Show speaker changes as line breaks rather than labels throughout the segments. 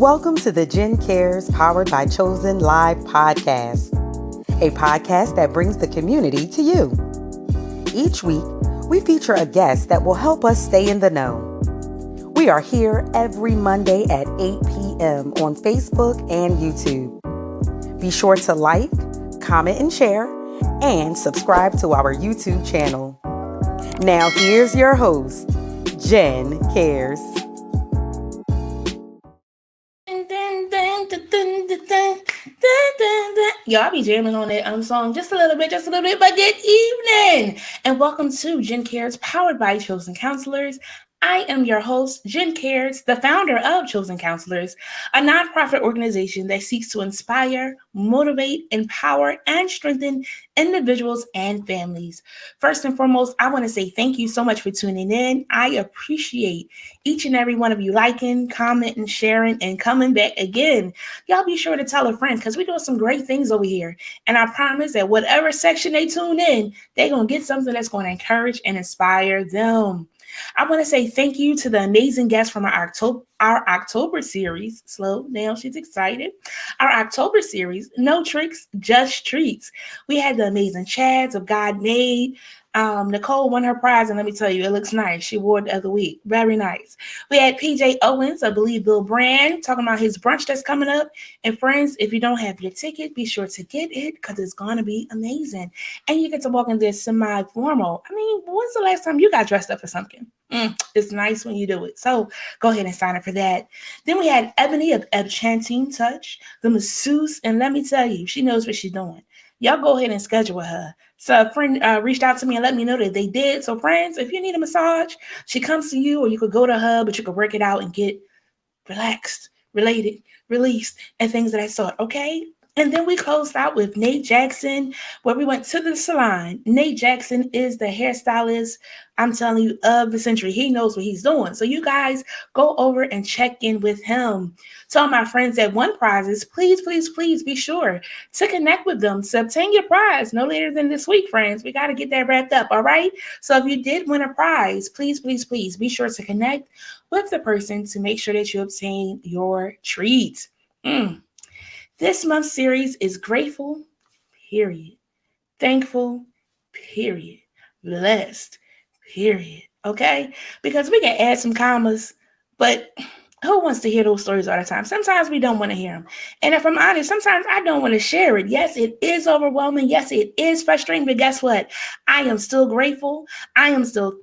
Welcome to the Jen Cares Powered by Chosen Live podcast, a podcast that brings the community to you. Each week, we feature a guest that will help us stay in the know. We are here every Monday at 8 p.m. on Facebook and YouTube. Be sure to like, comment, and share, and subscribe to our YouTube channel. Now here's your host, Jen Cares.
Y'all be jamming on that song just a little bit, but good evening and welcome to Jen Cares Powered by Chosen Counselors. I am your host, Jen Cares, the founder of Chosen Counselors, a nonprofit organization that seeks to inspire, motivate, empower, and strengthen individuals and families. First and foremost, I want to say thank you so much for tuning in. I appreciate each and every one of you liking, commenting, sharing, and coming back again. Y'all be sure to tell a friend because we're doing some great things over here. And I promise that whatever section they tune in, they're going to get something that's going to encourage and inspire them. I want to say thank you to the amazing guests from our October series. Slow down, she's excited. Our October series, No Tricks, Just Treats. We had the amazing Chads of God Made. Nicole won her prize, and let me tell you, it looks nice. She wore it the other week. Very nice. We had PJ Owens, I believe Bill Brand, talking about his brunch that's coming up. And friends, if you don't have your ticket, be sure to get it because it's going to be amazing. And you get to walk in there semi-formal. I mean, when's the last time you got dressed up for something? It's nice when you do it. So go ahead and sign up for that. Then we had Ebony of Enchanting Touch, the masseuse. And let me tell you, she knows what she's doing. Y'all go ahead and schedule with her. So a friend reached out to me and let me know that they did. So friends, if you need a massage, she comes to you, or you could go to her, but you could work it out and get relaxed, related, released, and things of that sort, okay? And then we closed out with Nate Jackson, where we went to the salon. Nate Jackson is the hairstylist, I'm telling you, of the century. He knows what he's doing. So you guys go over and check in with him. Tell my friends that won prizes, please be sure to connect with them to obtain your prize no later than this week, friends. We got to get that wrapped up, all right? So if you did win a prize, please be sure to connect with the person to make sure that you obtain your treat. This month's series is grateful, period. Thankful, period. Blessed, period. Okay? Because we can add some commas, but who wants to hear those stories all the time? Sometimes we don't want to hear them. And if I'm honest, sometimes I don't want to share it. Yes, it is overwhelming. Yes, it is frustrating. But guess what? I am still grateful. I am still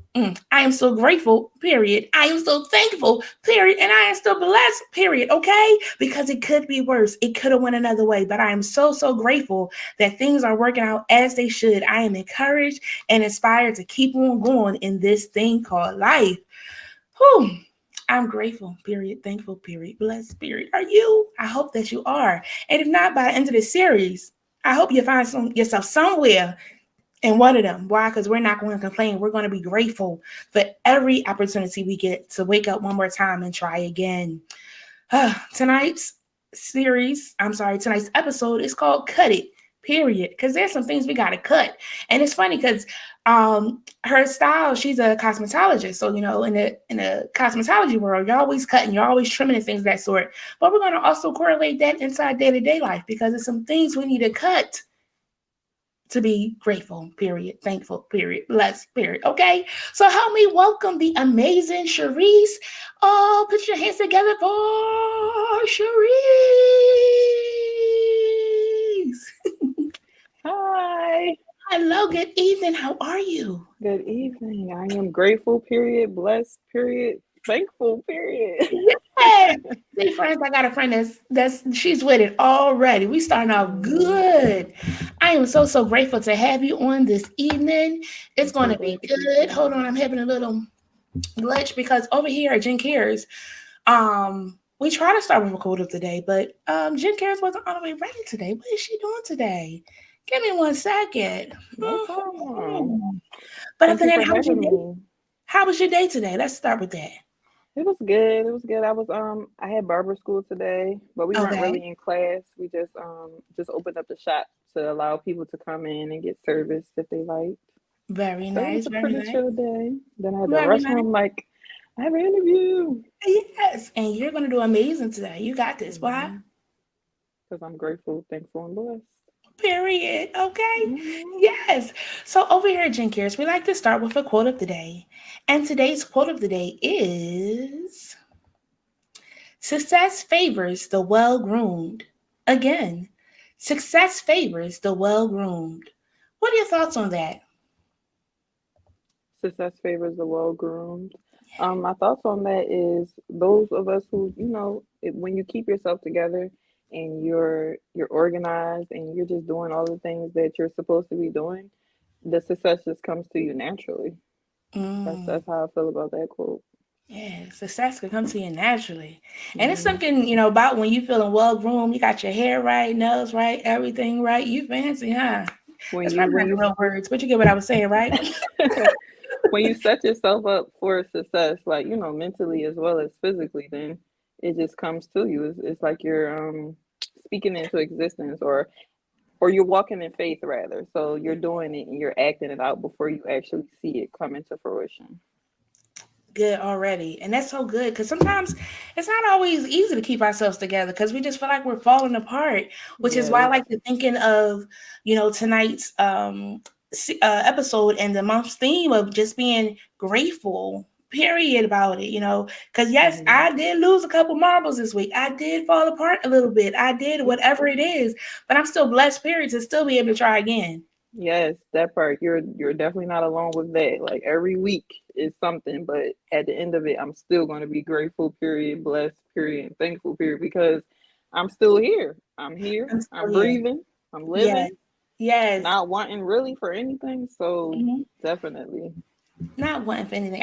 grateful, period. I am still thankful, period. And I am still blessed, period. Okay? Because it could be worse. It could have went another way. But I am so grateful that things are working out as they should. I am encouraged and inspired to keep on going in this thing called life. Whew. I'm grateful, period, thankful, period, blessed, period. Are you? I hope that you are. And if not, by the end of the series, I hope you find yourself somewhere in one of them. Why? Because we're not going to complain. We're going to be grateful for every opportunity we get to wake up one more time and try again. Tonight's episode is called Cut It, period. Because there's some things we got to cut. And it's funny because her style, she's a cosmetologist. So, you know, in the cosmetology world, you're always cutting, you're always trimming and things of that sort. But we're going to also correlate that inside day-to-day life because there's some things we need to cut to be grateful, period, thankful, period, blessed, period. Okay? So help me welcome the amazing Charise. Oh, put your hands together for Charise.
Hi.
Hello, good evening. How are you?
Good evening. I am grateful, period, blessed, period, thankful, period.
Yes. See, friends, I got a friend she's with it already. We starting out good. I am so grateful to have you on this evening. It's going to be good. Hold on, I'm having a little glitch because over here at Jen Cares, we try to start with a quote of the day, but Jen Cares wasn't all the way ready today. What is she doing today? Give me 1 second.
No problem.
But
Thank
after
you
that,
for having me.
how was your day today? Let's start with that.
It was good. It was good. I had barber school today, but we weren't
Okay.
really in class. We just opened up the shop to allow people to come in and get service if they like.
Very
So it was
nice.
a
Very
pretty
nice.
chill day. Then I had to
Very
rush
nice.
home like I have an interview.
Yes, and you're going to do amazing today. You got this, boy.
Because I'm grateful, thankful, and blessed.
Period. Okay.
Mhm.
Yes. So over here at Jen Cares, we like to start with a quote of the day. And today's quote of the day is success favors the well groomed. Again, success favors the well groomed. What are your thoughts on that?
Success favors the well groomed. My thoughts on that is those of us who, when you keep yourself together and you're organized and you're just doing all the things that you're supposed to be doing, the success just comes to you naturally. That's
Mm,
that's how I feel about that quote.
yeah, success can come to you naturally. And it's
Hmm.
something, about when you feeling well groomed, you got your hair right, nails right, everything right. You fancy, huh?
When
That's
you
probably
when
not the
you
real words, but you get what I was saying, right?
when you set yourself up for success, like mentally as well as physically, then it just comes to you. It's like you're speaking into existence, or you're walking in faith rather. So you're doing it and you're acting it out before you actually see it come into fruition.
Good already. And that's so good because sometimes it's not always easy to keep ourselves together because we just feel like we're falling apart, which is why I
Yes.
like to thinking of, tonight's episode and the month's theme of just being grateful, period, about it, because yes,
Hmm.
I did lose a couple marbles this week. I did fall apart a little bit. I did whatever it is, but I'm still blessed, period, to still be able to try again.
Yes, that part. You're definitely not alone with that. Like every week is something, but at the end of it, I'm still going to be grateful, period, blessed, period, and thankful, period, because I'm still here. I'm here.
I'm still
I'm
here.
breathing. I'm
Yes.
living,
Yes.
not wanting really for anything. So
Mhm.
definitely.
Not wanting for anything.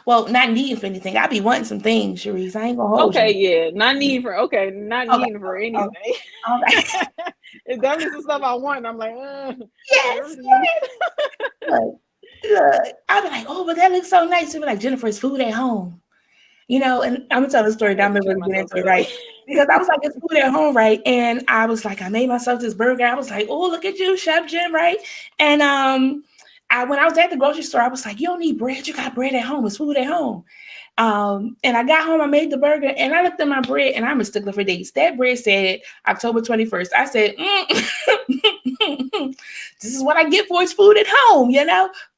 Well, not needing for anything. I be wanting some things, Charise. I ain't gonna hold
Okay,
you.
yeah. Not
Okay,
needing for
okay,
anything.
okay.
It's definitely some stuff I want. I'm like,
Yes,
everything.
yes. Look, look. I'll be like, oh, but that looks so nice. She'll be like, Jennifer's food at home. And I'm gonna tell the story.
I
Now I'm
had to
gonna
check
really get
myself
into it,
today.
right? Because I was like, it's food at home, right? And I was like, I made myself this burger. I was like, oh, look at you, Chef Jim, right? And when I was at the grocery store, I was like, you don't need bread. You got bread at home. It's food at home. And I got home, I made the burger, and I looked at my bread, and I'm a stickler for dates. That bread said October 21st. I said, this is what I get for its food at home.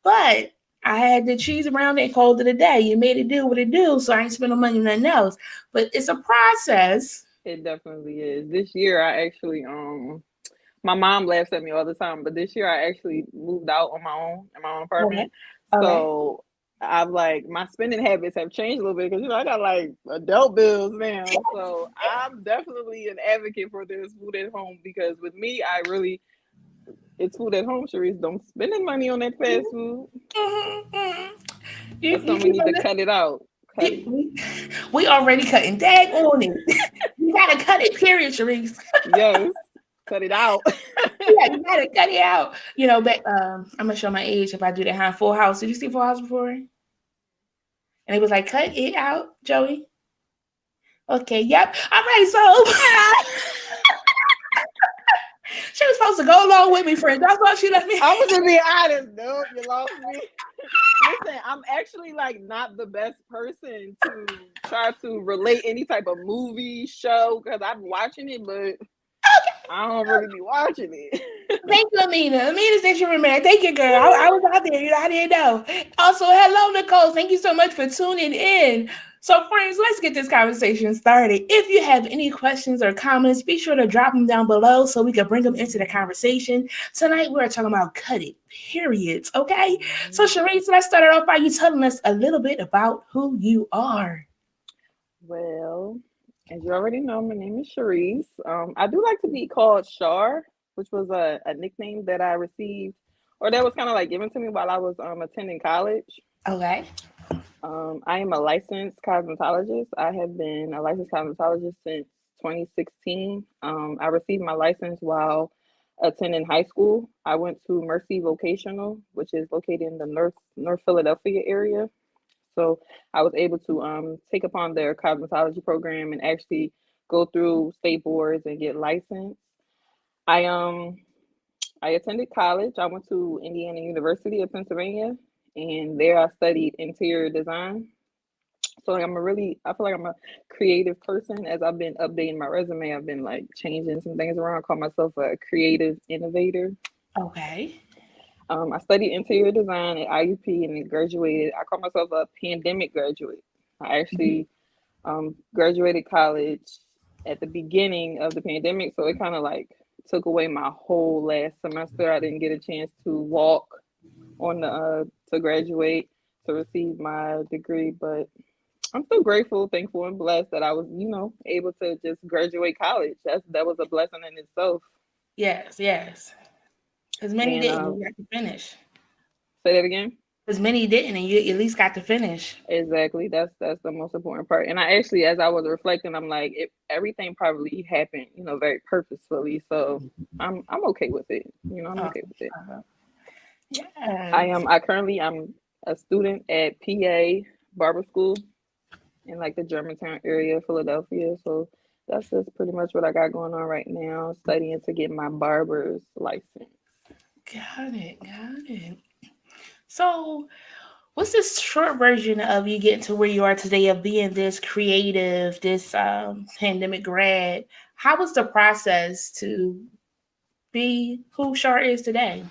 But I had the cheese around it and called it a day. You made it do what it do, so I ain't spend no money on nothing else. But it's a process.
It definitely is. This year I actually my mom laughs at me all the time, but this year I actually moved out on my own in my own
Okay.
apartment.
Okay.
So I've like my spending habits have changed a little bit because I got like adult bills now. So I'm definitely an advocate for this food at home because with me, I really it's food at home, Charise. Don't spend any money on that fast food.
Mhm, mhm. You,
That's
you
something we
keep
need to
on
cut it out. Cut
it.
it.
We already cutting. Dag on it. You gotta cut it, period, Sharice.
Yes. Cut it out.
Yeah, you gotta cut it out. But I'm gonna show my age if I do that. Huh? Full House. Did you see Full House before? And it was like, cut it out, Joey. Okay, yep. All right, so she was supposed to go along with me, friend. That's why she let me.
I'm just being honest. Nope, you lost me. Listen, I'm actually like not the best person to try to relate any type of movie show because I'm watching it, but I don't really be watching it.
Thank you, Amina. Amina said you remember. Thank you, girl. I was out there. I didn't know. Also, hello, Nicole. Thank you so much for tuning in. So, friends, let's get this conversation started. If you have any questions or comments, be sure to drop them down below so we can bring them into the conversation. Tonight, we're talking about cut it, periods. Okay. So, Sharice, let's start it off by you telling us a little bit about who you are.
Well, as you already know, my name is Charise. I do like to be called Shar, which was a nickname that I received, or that was kind of like given to me while I was attending college.
Okay.
I am a licensed cosmetologist. I have been a licensed cosmetologist since 2016. I received my license while attending high school. I went to Mercy Vocational, which is located in the North Philadelphia area. So I was able to take upon their cosmetology program and actually go through state boards and get licensed. I um I attended college. I went to Indiana University of Pennsylvania, and there I studied interior design. So like I feel like I'm a creative person. As I've been updating my resume, I've been like changing some things around. I call myself a creative innovator.
Okay.
I studied interior design at IUP and then graduated. I call myself a pandemic graduate. I actually graduated college at the beginning of the pandemic, so it kind of like took away my whole last semester. I didn't get a chance to walk on the to graduate to receive my degree, but I'm still grateful, thankful, and blessed that I was, able to just graduate college. That was a blessing in itself.
Yes, yes. Because many
And
didn't, you got to finish.
say that again.
Because many didn't, and you at least got to finish.
Exactly. That's the most important part. And I actually, as I was reflecting, I'm like, everything probably happened, very purposefully. So I'm okay with it. I'm
Oh,
okay with it.
yes.
I'm a student at PA Barber School in like the Germantown area, Philadelphia. So that's just pretty much what I got going on right now, studying to get my barber's license.
Got it. Got it. So, what's this short version of you getting to where you are today of being this creative, this pandemic grad? How was the process to be who Shar is today?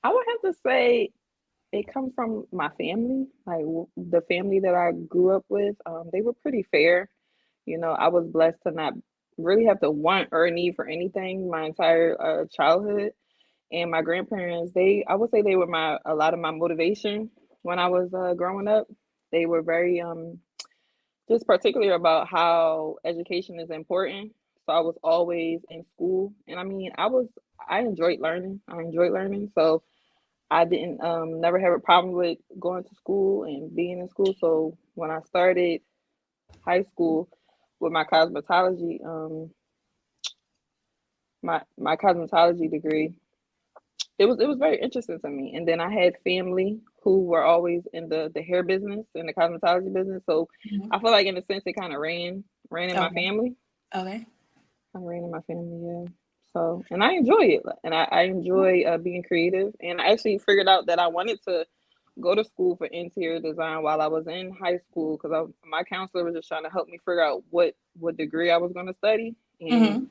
I would have to say it comes from my family, like the family that I grew up with. They were pretty fair. I was blessed to not really have to want or need for anything my entire childhood. And my grandparents, I would say they were a lot of my motivation when I was growing up. They were very just particular about how education is important. So I was always in school, and I mean, I enjoyed learning. I enjoyed learning, so I didn't never have a problem with going to school and being in school. So when I started high school with my cosmetology degree, it was very interesting to me. And then I had family who were always in the hair business and the cosmetology business. So
Mhm.
I feel like in a sense it kind of ran in my
Okay.
family.
Okay.
I ran in my family, yeah. So and I enjoy it, and I enjoy being creative. And I actually figured out that I wanted to go to school for interior design while I was in high school because my counselor was just trying to help me figure out what degree I was going to study. And
Mm-hmm.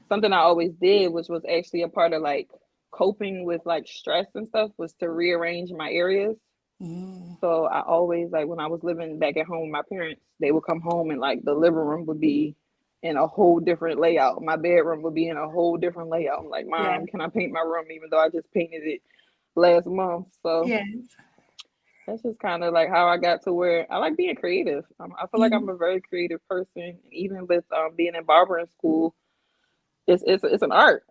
something I always did, which was actually a part of like coping with like stress and stuff, was to rearrange my areas.
Mm.
So I always, like, when I was living back at home with my parents, they would come home and like the living room would be in a whole different layout. My bedroom would be in a whole different layout. I'm like,
Yeah.
Mom, can I paint my room even though I just painted it last month? So
Yeah.
that's just kind of like how I got to where I like being creative. I feel like
Mhm.
I'm a very creative person. Even with being in barbering school, it's an art.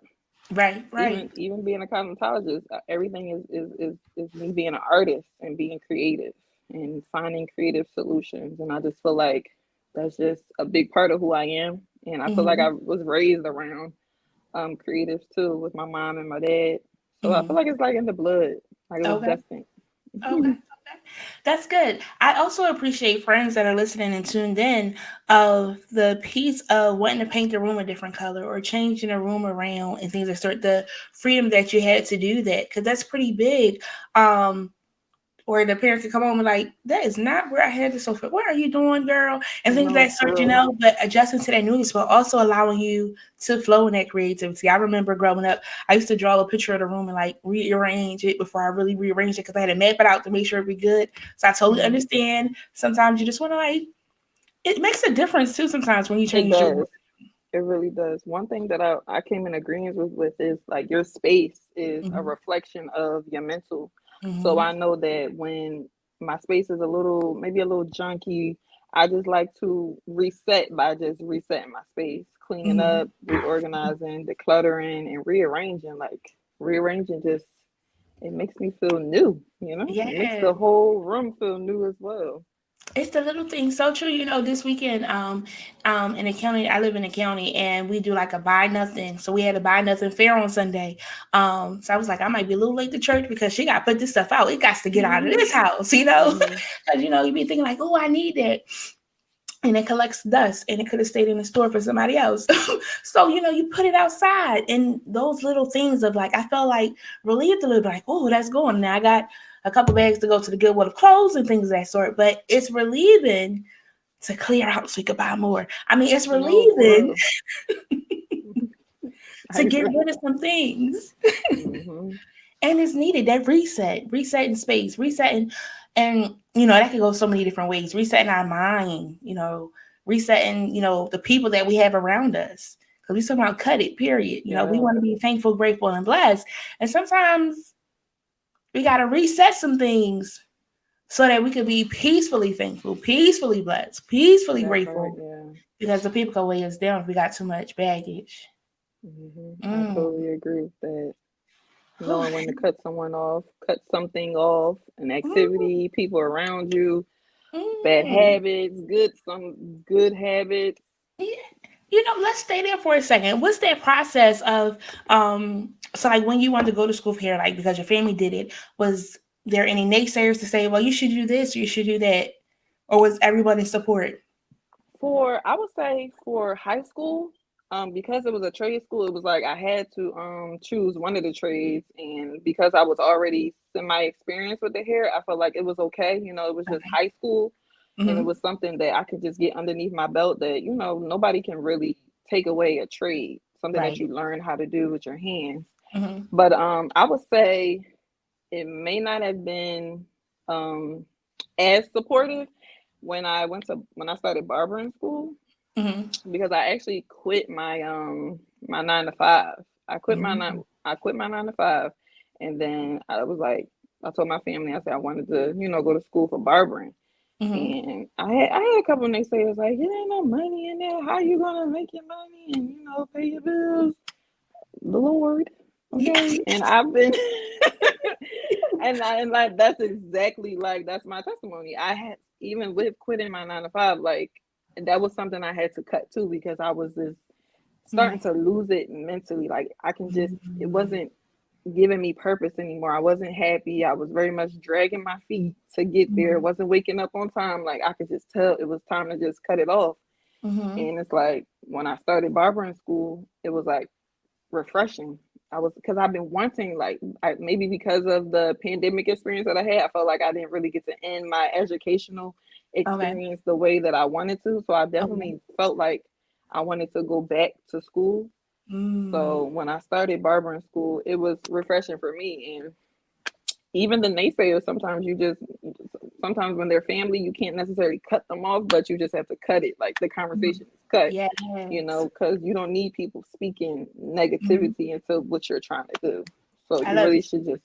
Right. Right.
Even being a cosmetologist, everything is me being an artist and being creative and finding creative solutions. And I just feel like that's just a big part of who I am. And I feel like I
Mm-hmm.
was raised around creatives too with my mom and my dad. So I feel
Mm-hmm.
like it's like in the blood, like it was
Okay.
destined.
Okay. Okay. That's good. I also appreciate friends that are listening and tuned in of the piece of wanting to paint the room a different color or changing a room around and things that sort the freedom that you had to do that because that's pretty big. Or the parents can come home and like, that is not where I had the sofa. What are you doing, girl? And things of
No,
that
for
sort,
real.
but adjusting to that newness, but also allowing you to flow in that creativity. I remember growing up, I used to draw a picture of the room and like rearrange it before I really rearranged it because I had to map it out to make sure it would be good. So I totally
Mhm.
understand. Sometimes you just want to like, it makes a difference too sometimes when you
It
change your room.
does. It really does. One thing that I came in agreement with is like your space is a
Mm-hmm.
reflection of your mental. So
Mm-hmm.
I know that when my space is maybe a little junky, I just like to reset by just resetting my space, cleaning
Mm-hmm.
up, reorganizing, decluttering, and rearranging. Like rearranging just it makes me feel new, It makes
Yeah.
the whole room feel new as well.
It's the little things. So true. This weekend, in the county, I live in the county, and we do like a buy nothing. So we had a buy nothing fair on Sunday. So I was like, I might be a little late to church because she got to put this stuff out. It got to get out of
Hmm.
this house,
Hmm.
because you be thinking like, oh, I need that, and it collects dust, and it could have stayed in the store for somebody else. So you put it outside, and those little things of like, I felt like relieved a little bit, like, oh, that's going. Now I got a couple bags to go to the Goodwill of clothes and things of that sort. But it's relieving to clear out so you can buy more. I mean, it's
No, for
relieving
real. I
to get
agree.
rid of some things.
Mm-hmm.
And it's needed, that resetting space, resetting, and that could go so many different ways. Resetting our mind, resetting, the people that we have around us. Because we talking about cut it, period. We
Yeah.
want to be thankful, grateful, and blessed. And sometimes we gotta reset some things so that we could be peacefully thankful, peacefully blessed, peacefully
That part,
grateful.
yeah.
Because the people can weigh us down if we got too much baggage.
I
Mm.
totally agree with that.
Whew.
Knowing when to cut someone off, cut something off, an
Mm.
activity, people around you, bad
Mm.
habits, some good habits.
Yeah. Let's stay there for a second. What's that process of so like when you wanted to go to school for hair, like because your family did it, was there any naysayers to say, well, you should do this or you should do that? Or was everyone in support?
I would say for high school, because it was a trade school, it was like I had to choose one of the trades, and because I was already semi experienced with the hair, I felt like it was okay. It was just
Okay.
high school, and it
Mm-hmm.
was something that I could just get underneath my belt that nobody can really take away a trade, something that
Right.
you learn how to do with your hands.
Mm-hmm.
But I would say it may not have been um as supportive when I started barbering school,
Mm-hmm.
because I actually quit my 9 to 5.
Mm-hmm.
I quit my 9 to 5, and then I was like, I told my family, I said I wanted to go to school for barbering,
Mm-hmm.
and I had a couple of naysayers like, it ain't no money in there. How you gonna make your money and pay your bills? The Lord,
Yeah.
okay. And I've been and like that's exactly, like, that's my testimony. I had, even with quitting my 9 to 5, like, that was something I had to cut too, because I was just starting to lose it mentally. Like, it
Mm-hmm.
wasn't giving me purpose anymore. I wasn't happy. I was very much dragging my feet to get there. Wasn't waking up on time. Like, I could just tell it was time to just cut it off.
Mm-hmm.
And it's like, when I started barbering school, it was like refreshing. Because I've been wanting, like, maybe because of the pandemic experience that I had, I felt like I didn't really get to end my educational
Okay.
experience the way that I wanted to. So I
Okay.
definitely felt like I wanted to go back to school.
Mm.
So when I started barbering school, it was refreshing for me. And even the naysayers, sometimes when they're family, you can't necessarily cut them off, but you just have to cut it. Like, the
Mhm.
conversation is cut,
Yes.
because you don't need people speaking
Mhm.
negativity into what you're trying to do. So
I
you
love
really
it.
should just,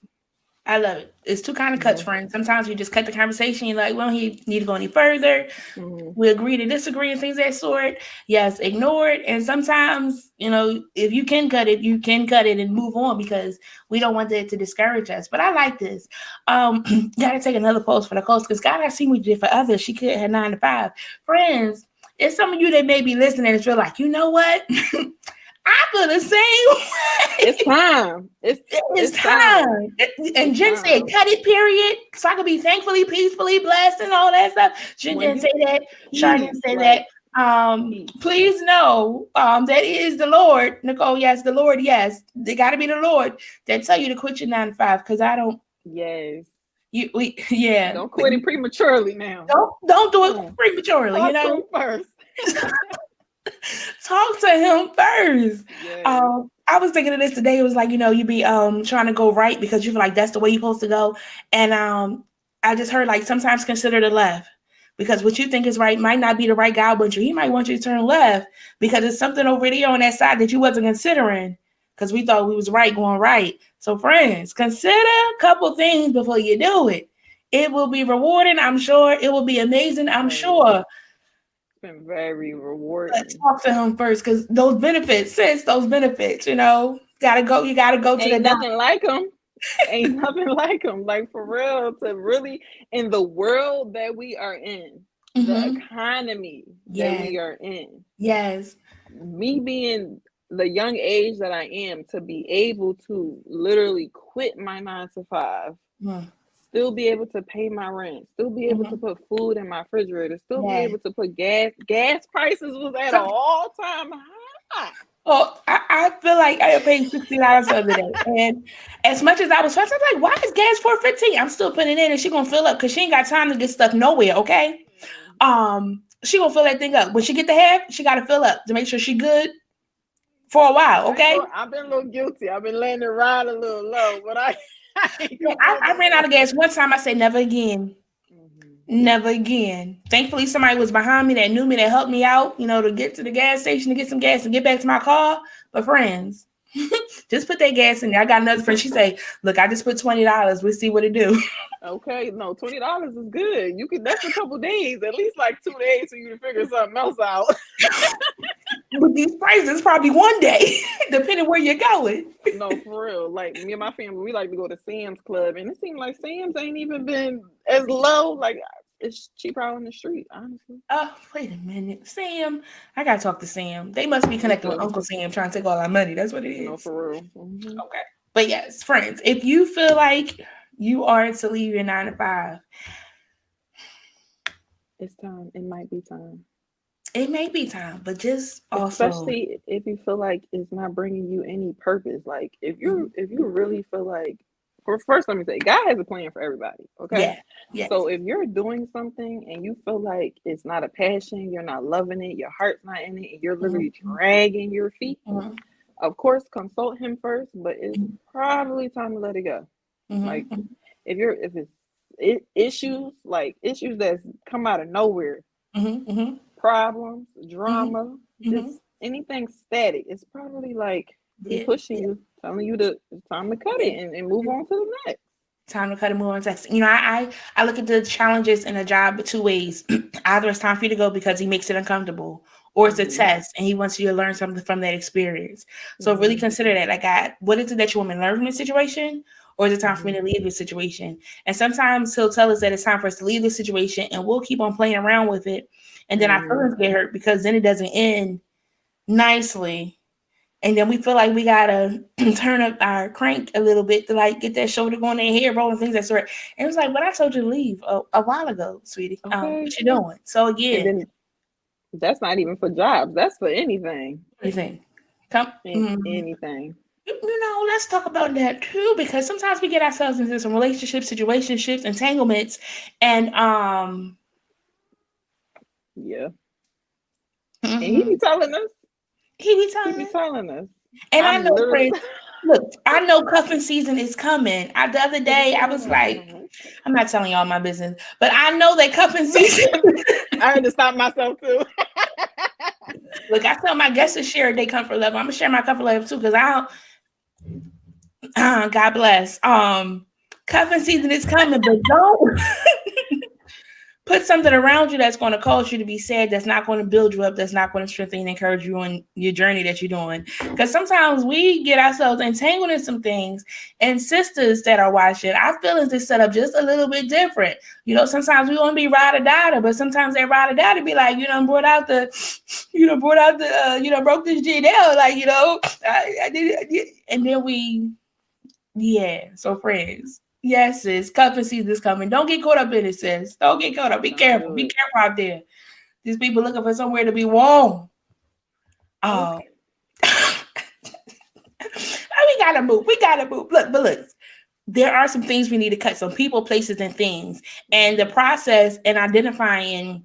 I love it. It's two kind of cuts,
hmm
friends. Sometimes we just cut the conversation. You're like, well, he need to go any further.
hmm
We agree to disagree and things of that sort. Yes, ignore it. And sometimes, if you can cut it, you can cut it and move on because we don't want that to discourage us. But I like this. Gotta take another post for the coast because God, I seen what you did for others. She could have 9 to 5. Friends, it's some of you that may be listening and feel like, you know what? I feel the same
it's
way.
time.
It's
It's time.
time. And
It's
Jen said,
time.
cut it, period. So I could be thankfully, peacefully blessed and all that stuff. Jen
When
didn't
you
say that. Char didn't
peace,
say
like,
that.
peace.
Please know that it is the Lord. Nicole, yes, the Lord, yes. They gotta be the Lord that tell you to quit your 9 to 5. Because I don't
Yes.
yeah.
Don't quit it prematurely now.
Don't do it
Mm.
prematurely,
Talk to him first.
talk to him first.
Yes.
I was thinking of this today. It was like, you be trying to go right because you feel like that's the way you're supposed to go. And I just heard like sometimes consider the left. Because what you think is right might not be the right God wants you. He might want you to turn left because there's something over there on that side that you wasn't considering. Because we thought we was right going right. So friends, consider a couple things before you do it. It will be rewarding, I'm sure. It will be amazing, I'm
Right.
sure.
It's been very
But
rewarding.
talk to him first because those benefits, gotta go. You gotta go to the
Ain't
doctor.
nothing like them. Ain't nothing like them. Like, for real, to really, in the world that we are in, the
Mm-hmm.
economy that
Yes,
we are in,
yes.
me being the young age that I am, to be able to literally quit my 9 to 5,
Mm-hmm.
still be able to pay my rent, still be able to put food in my refrigerator, still be
Yes.
able to put gas. Gas prices was at an
Come,
all-time high.
Oh, I feel like I paid $60 the other day, and as much as I was fussing, I'm like, why is gas $4.15? I'm still putting it in, and she gonna fill up because she ain't got time to get stuck nowhere. Okay, she gonna fill that thing up. When she get to half, she gotta fill up to make sure she good for a while. Okay,
I've been a little guilty. I've been letting it ride a little low, but I ain't
yeah,
gonna hold
I ran out of gas one time. I said never again.
Mhm.
Never again. Thankfully, somebody was behind me that knew me that helped me out, to get to the gas station to get some gas and get back to my car. But friends, just put that gas in there. I got another friend. She say, "Look, I just put $20. We'll see what it do."
Okay, no, $20 is good. You can. That's a couple days, at least like 2 days for you to figure something else out.
With these prices, probably one day, depending where you're going.
No, for real. Like me and my family, we like to go to Sam's Club, and it seemed like Sam's ain't even been as low. Like it's cheaper out on the street, honestly.
Oh, wait a minute, Sam. I gotta talk to Sam. They must be
Me
connected with
too.
Uncle Sam, trying to take all our money. That's what it
No,
is.
for real. Mm-hmm.
Okay, but yes, friends, if you feel like you are to leave your 9 to 5,
It's time. It might be time.
it may be time, but just also.
Especially if you feel like it's not bringing you any purpose. Like if you really feel like, first let me say, God has a plan for everybody. Okay,
Yeah. Yes.
so if you're doing something and you feel like it's not a passion, you're not loving it, your heart's not in it, and you're literally dragging your feet,
Mm-hmm.
of course consult Him first. But it's
Mm-hmm.
probably time to let it go. Like
Mm-hmm.
if it's issues, like issues that's come out of nowhere,
Mm-hmm.
problems,
Mm-hmm.
drama,
Mm-hmm.
just anything static, it's probably like He
Yeah.
pushing
Yeah.
you, telling you to it's time to cut
Yeah.
it and move on to the next.
Time to cut and move on text. I look at the challenges in a job two ways. Either it's time for you to go because he makes it uncomfortable, or it's a
Mm-hmm.
test and he wants you to learn something from that experience. So really
Mm-hmm.
consider that. Like, what is it that you want me to learn from this situation, or is it time for me
Mm-hmm.
to leave this situation? And sometimes he'll tell us that it's time for us to leave this situation, and we'll keep on playing around with it, and then our
Mm-hmm.
feelings get hurt because then it doesn't end nicely. And then we feel like we gotta turn up our crank a little bit to like get that shoulder going, their hair rolling, things that sort. And it was like, but I told you to leave a while ago, sweetie.
Okay.
What you doing? So
And
again,
then that's not even for jobs. That's for anything.
what do you think? Come,
Anything.
let's talk about that too, because sometimes we get ourselves into some relationships, situationships, entanglements, and
Yeah. And He be
mhm,
telling us.
he be
He
telling
be
us.
telling us.
And I
I'm
know,
literally.
friends. Look, I know cuffing season is coming. The other day, I was like, I'm not telling y'all my business, but I know that cuffing season.
I had to stop myself too.
Look, I tell my guests to share their comfort level. I'm gonna share my comfort level too, because I don't. God bless. Cuffing season is coming, but don't put something around you that's going to cause you to be sad, that's not going to build you up, that's not going to strengthen and encourage you on your journey that you're doing. Because sometimes we get ourselves entangled in some things, and sisters that are watching, our feelings is set up just a little bit different. Sometimes we want to be ride or die, but sometimes that ride or die to be like, broke this G down, like, I did, and then we, yeah. So friends, yes, sis, cuffing season is coming. Don't get caught up in it, sis. Don't get caught up. Be
Don't
careful.
do
Be
it.
careful out there. These people looking for somewhere to be warm. Oh,
Okay.
we gotta move. We gotta move. Look. There are some things we need to cut. Some people, places, and things. And the process and identifying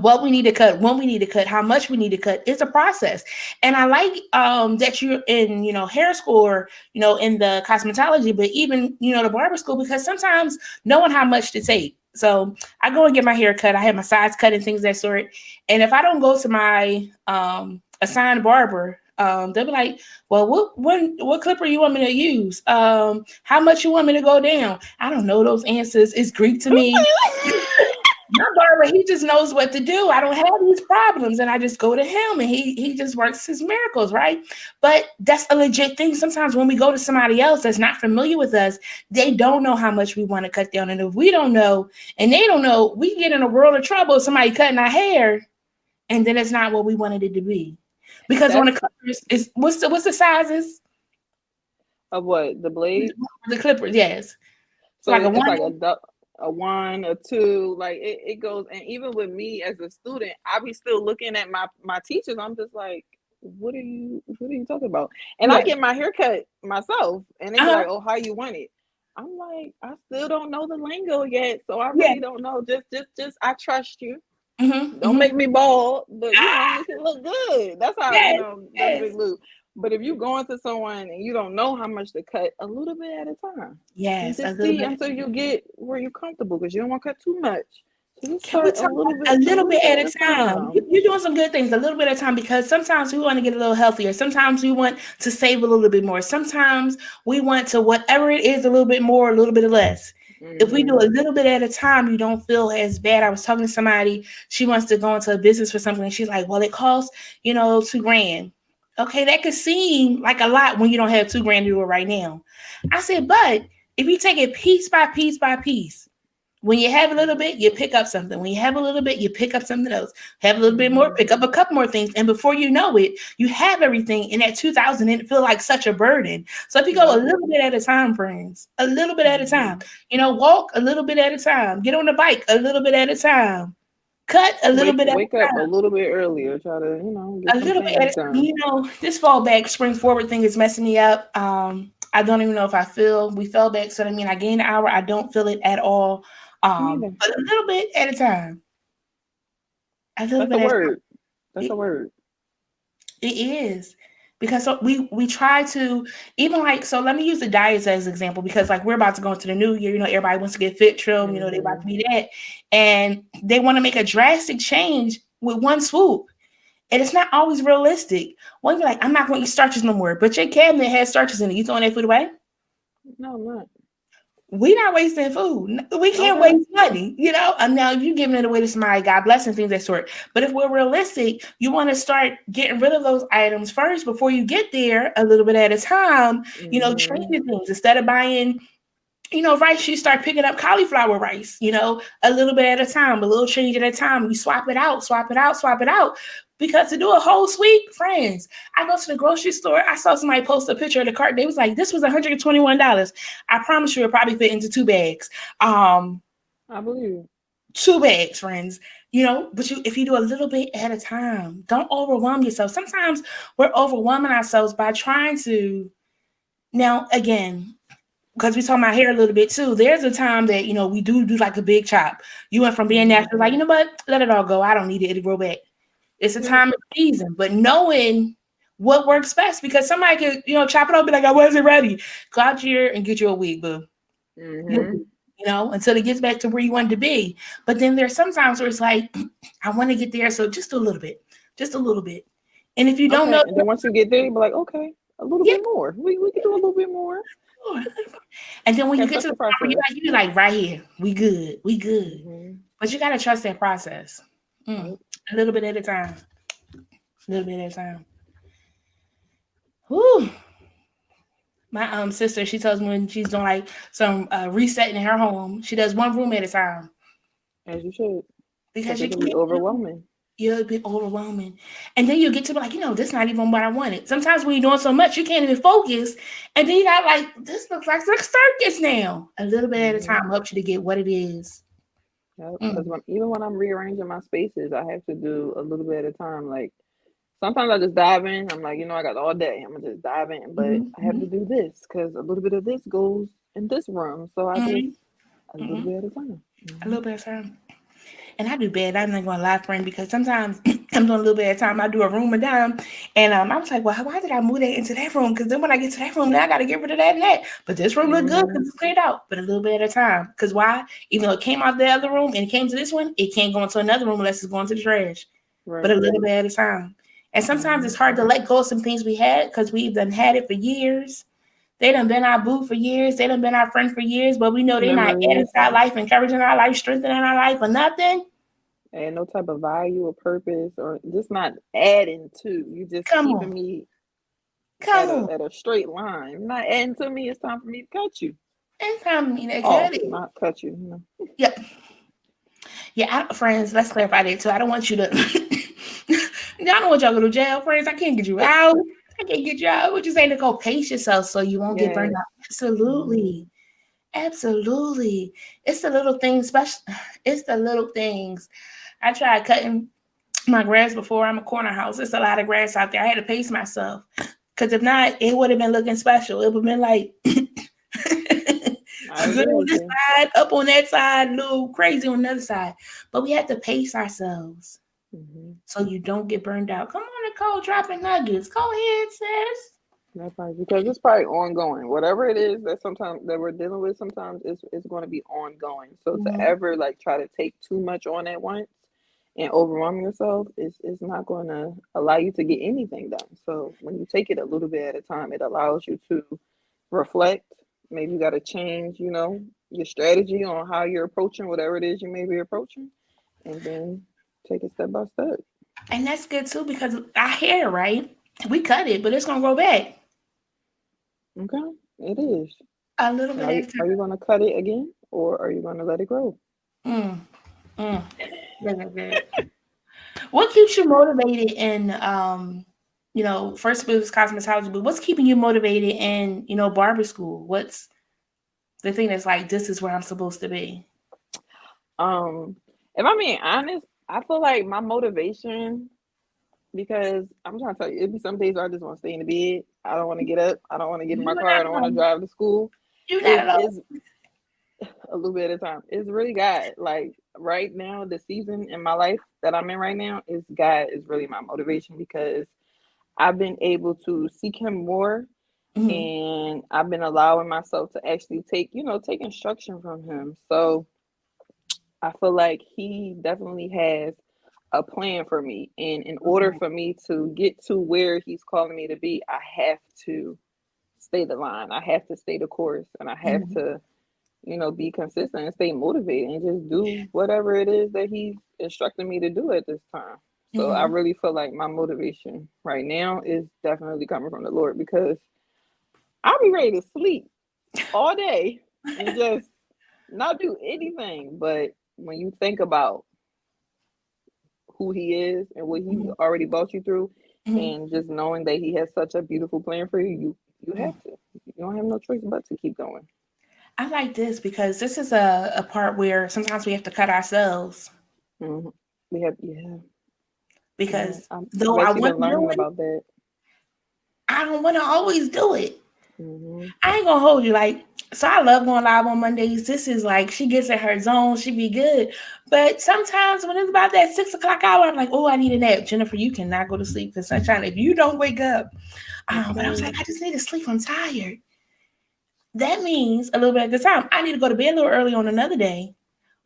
what we need to cut, when we need to cut, how much we need to cut, it's a process. And I like that you're in, hair school, or, in the cosmetology, but even, the barber school, because sometimes knowing how much to take. So I go and get my hair cut. I have my sides cut and things of that sort. And if I don't go to my assigned barber, they'll be like, well, what clipper you want me to use? How much you want me to go down? I don't know those answers. It's Greek to me. My barber, he just knows what to do. I don't have these problems, and I just go to him, and he just works his miracles, right? But that's a legit thing. Sometimes when we go to somebody else that's not familiar with us, they don't know how much we want to cut down, and if we don't know, and they don't know, we get in a world of trouble. Somebody cutting our hair, and then it's not what we wanted it to be, because on the
That's
clippers, is what's the sizes?
of what the blades.
The clippers, yes, it's like
So
a
it's
one.
like a one, a two, like it goes. And even with me as a student, I be still looking at my teachers. I'm just like, what are you talking about? And I
Right.
get my hair cut myself, and they be
Uh-huh.
like, oh, how you want it? I'm like, I still don't know the lingo yet, so I
Yeah.
really don't know. Just I trust you.
Mm-hmm.
Don't
Mm-hmm.
make me bald, but
Ah,
make it look good. That's how,
yes.
that's a
Yes.
big loop. But if you go into someone and you don't know how much to cut, a little bit at a time, and
Yes. A
just
little
see
bit.
until you get where you're comfortable, because you don't want to cut too much. So just
Can we
cut
talk about a
a
little
little
bit
bit
at
at
a
a
time?
time.
You're doing some good things a little bit at a time because sometimes we want to get a little healthier. Sometimes we want to save a little bit more. Sometimes we want to, whatever it is, a little bit more, a little bit less. If we do
Mm-hmm.
a little bit at a time, you don't feel as bad. I was talking to somebody, she wants to go into a business for something, and she's like, well, it costs, $2,000. Okay, that could seem like a lot when you don't have $2,000 to do it right now. I said, but if you take it piece by piece by piece, when you have a little bit, you pick up something. When you have a little bit, you pick up something else. Have a little bit more, pick
Mm-hmm.
up a couple more things. And before you know it, you have everything. And that 2000 didn't feel like such a burden. So if you go a
Yep.
little bit at a time, friends, a little bit at a
Mm-hmm.
time, walk a little bit at a time, get on the bike a little bit at a time, cut a little bit at
Wake
a
up a
time.
little bit earlier. Try to,
A
get some
little bit at
things
a time.
done.
This fall back, spring forward thing is messing me up. I don't even know if we fell back. So I mean, I gained an hour. I don't feel it at all.
Me neither.
But a little bit at a time. A little
That's a
bit at a time.
word. That's a
It,
word.
it is. Because so we try to, even like, so let me use the diets as an example, because like we're about to go into the new year, everybody wants to get fit, trim, they about
Mm-hmm.
to be that. And they want to make a drastic change with one swoop. And it's not always realistic. One, you're like, I'm not going to eat starches no more, but your cabinet has starches in it. You throwing that food away?
No, I'm not.
We not wasting food. We can't
Okay.
waste money, And now if you're giving it away to somebody, God bless and things of that sort. But if we're realistic, you want to start getting rid of those items first before you get there, a little bit at a time,
Mm-hmm.
changing things. Instead of buying rice, you start picking up cauliflower rice, a little bit at a time, a little change at a time. You swap it out, swap it out, swap it out. Because to do a whole sweep, friends, I go to the grocery store. I saw somebody post a picture of the cart. They was like, this was $121. I promise you it probably fit into 2 bags. Um,
I believe.
2 bags, friends. But if you do a little bit at a time, don't overwhelm yourself. Sometimes we're overwhelming ourselves by trying to. Now, again, because we talking about hair a little bit too. There's a time that we do like a big chop. You went from being natural, like
Mm-hmm.
what? Let it all go. I don't need it. It'll grow back. It's a
Yep.
time of season, but knowing what works best, because somebody could chop it up, be like, I wasn't ready. Go out here and get you a wig, boo.
Mm-hmm.
Until it gets back to where you want to be. But then there's sometimes where it's like, I want to get there, so just a little bit, just a little bit. And if you don't
Okay.
know,
And then once you get there, you be like, okay, a little
yeah,
bit more. We can do a little bit more.
and then when you
Can't
get to
trust
the
the
point where
process.
you like right here, we good, we good.
Mm-hmm.
But you gotta trust that process.
Yep.
A little bit at a time. A little bit at a time. Whew. My sister, she tells me when she's doing like some resetting in her home, she does one room at a time
As you should. Because
because
it
you
can be
can't
overwhelming.
you're a bit overwhelming. And then you get to be like, this not even what I wanted. Sometimes when you're doing so much, you can't even focus. And then you got like, this looks like a circus now. A little bit at a
Mm-hmm.
time helps you to get what it is.
Yep. Because
Mm.
even when I'm rearranging my spaces, I have to do a little bit at a time. Like sometimes I just dive in. I'm like, I got all day. I'm gonna just dive in. But
Mhm,
I have to
mhm,
do this because a little bit of this goes in this room. So I just
mhm,
a little
mhm.
bit at a time.
A
Mm-hmm.
little bit at a time. And I do bad. I'm not going to lie, friend, because sometimes I'm doing a little bit at a time. I do a room a time. And I was like, well, why did I move that into that room? Because then when I get to that room, now I got to get rid of that and that. But this room look good
Mm-hmm.
because it's cleared out. But a little bit at a time. Because why? Even though it came out the other room and it came to this one, it can't go into another room unless it's going to the trash. But
Right.
a little bit at a time. And sometimes it's
Mm-hmm.
hard to let go of some things we had because we've done had it for years. They done been our boo for years. They done been our friend for years. But we know they're not adding
Memories
to our life, encouraging our life, strengthening our life, or nothing.
and no type of value or purpose or just not adding to. You just
Come
keeping
on.
me
Come on.
at a straight line. Not adding to me. It's time for me to cut you
And come,
off,
exactly.
not cut you.
Yep. Yeah, friends, let's clarify that too. I don't want you to I don't want y'all to go to jail, friends. I can't get you out. I can't get you out. What you saying to go pace yourself so you won't get burned
Yes.
out?
Mm-hmm.
Absolutely. Absolutely. It's the little things, especially it's the little things. I tried cutting. my grass before. I'm a corner house. It's a lot of grass out there. I had to pace myself because if not, it would have been looking special. It would have been like
I
good
agree
on
with
this
you.
side, up on that side, a little crazy on the other side. But we have to pace ourselves
Hmm.
so you don't get burned out. Come on, Nicole, dropping nuggets. Go ahead, sis.
That's right, because it's probably ongoing. Whatever it is that sometimes that we're dealing with, sometimes it's going to be ongoing. So to
Mhm.
ever like try to take too much on at once and overwhelm yourself is not going to allow you to get anything done. So when you take it a little bit at a time, it allows you to reflect. Maybe you got to change, your strategy on how you're approaching whatever it is you may be approaching, and then take it step by step.
And that's good too because our hair, right? We cut it, but it's gonna grow back
Okay, it is.
a little bit
Are you,
at a
are
time.
you going to cut it again, or are you going to let it grow?
Mm, mm. Good, good, good. What keeps you motivated in first it was cosmetology, but what's keeping you motivated in, barber school? What's the thing that's like this is where I'm supposed to be?
Um, if I'm being honest, I feel like my motivation, because I'm trying to tell you, it'd be some days where I just want to stay in the bed. I don't want to get up. I don't want to get in my
You are
car.
not
I don't want to
alone.
drive to school.
You're not alone.
Is a little bit at a time. It's really God. Like right now, the season in my life that I'm in right now is God is really my motivation, because I've been able to seek Him more,
Mhm.
and I've been allowing myself to actually take instruction from Him. So I feel like He definitely has a plan for me. And in order
Mhm.
for me to get to where He's calling me to be, I have to stay the line. I have to stay the course, and I have
Mhm.
to, be consistent and stay motivated and just do whatever it is that He's instructing me to do at this time. So I
Mhm.
really feel like my motivation right now is definitely coming from the Lord, because I'll be ready to sleep all day and just not do anything. But when you think about who He is and what He
Mhm.
already brought you through,
Mhm.
and just knowing that He has such a beautiful plan for you, you
Mhm.
have to. You don't have no choice but to keep going.
I like this because this is a part where sometimes we have to cut ourselves
Hmm. We have, yeah, yeah.
because
I've
though I
actually
want
been
to do
learning
it,
about that.
I don't want to always do it.
Hmm.
I ain't gonna hold you like so I love going live on Mondays. This is like she gets in her zone, she be good. But sometimes when it's about that 6 o'clock hour, I'm like, oh, I need a nap. Jennifer, you cannot go to sleep because sunshine, if you don't wake up. But I was
Okay.
like, I just need to sleep. I'm tired. That means a little bit at the time. I need to go to bed a little early on another day.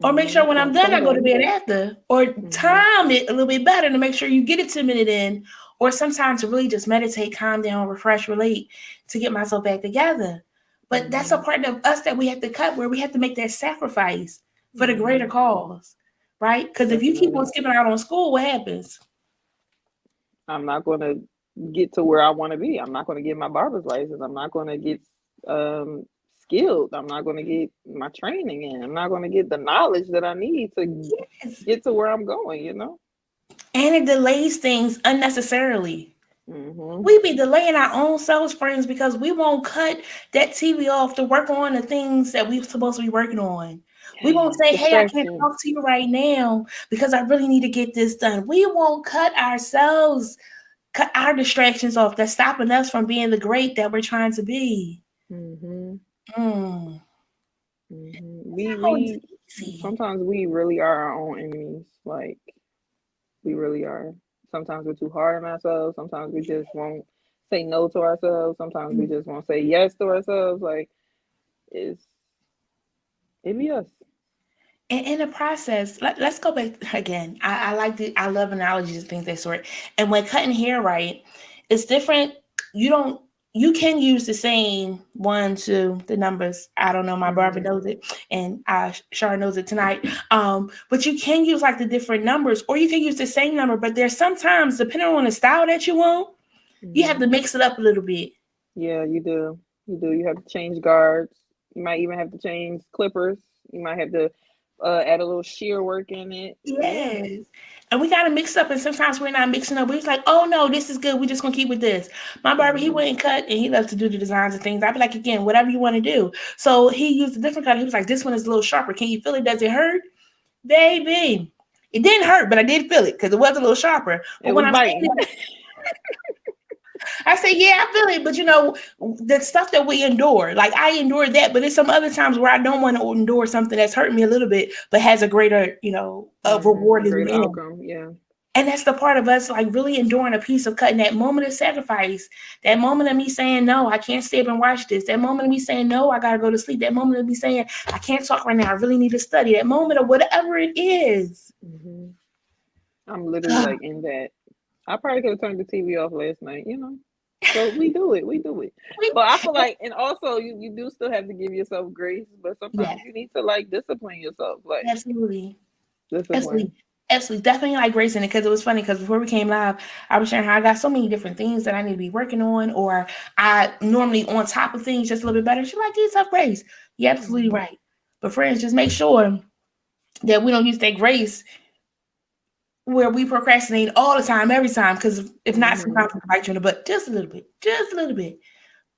Or make sure when
On
I'm
a
done, I go to
Sunday.
bed after. Or
Hmm.
time it a little bit better to make sure you get a 10-minute in. Or sometimes to really just meditate, calm down, refresh, relate to get myself back together. But that's a
Hmm.
part of us that we have to cut where we have to make that sacrifice for the greater
Hmm.
cause. Right? Because if you keep on
Definitely.
skipping out on school, what happens?
I'm not going to get to where I want to be. I'm not going to get my barber's license. I'm not going to get um, skilled. I'm not going to get my training in. I'm not going to get the knowledge that I need to
Yes.
get to where I'm going.
And it delays things unnecessarily.
Hmm.
We be delaying our own selves, friends, because we won't cut that TV off to work on the things that we're supposed to be working on. We won't say, hey, I can't
Distractions.
talk to you right now because I really need to get this done. We won't cut our distractions off that's stopping us from being the great that we're trying to be.
Hmm.
Mm. It's
We
not always
we
easy.
sometimes we really are our own enemies. Like we really are. Sometimes we're too hard on ourselves. Sometimes we just won't say no to ourselves. Sometimes we just won't say yes to ourselves. Like it's it be us.
And in the process, let's go back again. I love analogies and things that sort. And when cutting hair right, it's different. You don't you can use the same one to the numbers. I don't know, my barber
Hmm.
knows it, and Shar knows it tonight. But you can use like the different numbers, or you can use the same number. But there's sometimes, depending on the style that you want, you have
Hmm.
to mix it up a little bit.
Yeah, you do. You do. You have to change guards. You might even have to change clippers. You might have to add a little shear work in it. Yeah.
Yes. And we gotta mix up, and sometimes we're not mixing up. We're just like, oh no, this is good. We're just gonna keep with this. My barber, he
Hmm.
went and cut, and he loves to do the designs and things. I'd be like, again, whatever you want to do. So he used a different cut. He was like, this one is a little sharper. Can you feel it? Does it hurt? Baby. It didn't hurt, but I did feel it because it was a little sharper. But
It
when
was
I'm saying
biting.
that, I say, yeah, I feel it. But the stuff that we endure, like I endured that, but there's some other times where I don't want to endure something that's hurting me a little bit, but has a greater, a
A
reward in
great
the end.
outcome. Yeah.
And that's the part of us like really enduring a piece of cutting that moment of sacrifice, that moment of me saying, no, I can't stay up and watch this. That moment of me saying, no, I got to go to sleep. That moment of me saying, I can't talk right now. I really need to study. That moment of whatever it is.
Hmm. I'm literally like in that. I probably could have turned the TV off last night, you know. So we do it. We do it. But I feel like, and also you do still have to give yourself grace, but
Yeah,
sometimes you need to like discipline yourself. Like
absolutely. Absolutely.
discipline.
Absolutely. Definitely like gracing it because it was funny because before we came live, I was sharing how I got so many different things that I need to be working on, or I normally on top of things just a little bit better. She's like, give yourself grace. You're absolutely
Hmm.
right. But friends, just make sure that we don't use that grace where we procrastinate all the time, every time, because if not,
Hmm.
sometimes we bite you in the butt just a little bit, just a little bit.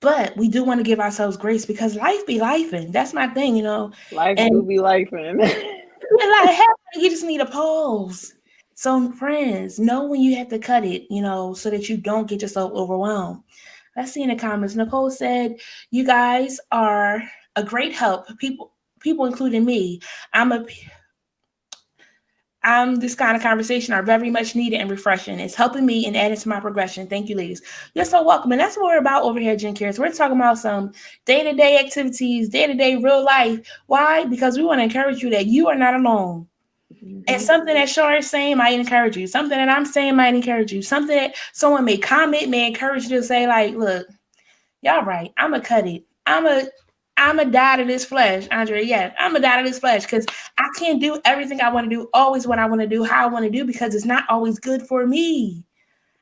But we do want to give ourselves grace because life be life, and that's my thing.
Life do
And
be life, man.
like hell, you just need a pause. So, friends, know when you have to cut it, so that you don't get yourself overwhelmed. Let's see in the comments. Nicole said, "You guys are a great help. People, including me. I'm a this kind of conversation are very much needed and refreshing. It's helping me and adding to my progression. Thank you, ladies. You're so welcome. And that's what we're about over here at Gen Cares. We're talking about some day-to-day activities, day-to-day real life. Why? Because we want to encourage you that you are not alone. And
Hmm.
something that Shar is saying might encourage you. Something that I'm saying might encourage you. Something that someone may comment may encourage you to say, like, look, y'all right. I'ma cut it. I'ma die to this flesh, Andre. Yeah, I'ma die to this flesh because I can't do everything I want to do, always what I want to do, how I want to do, because it's not always good for me.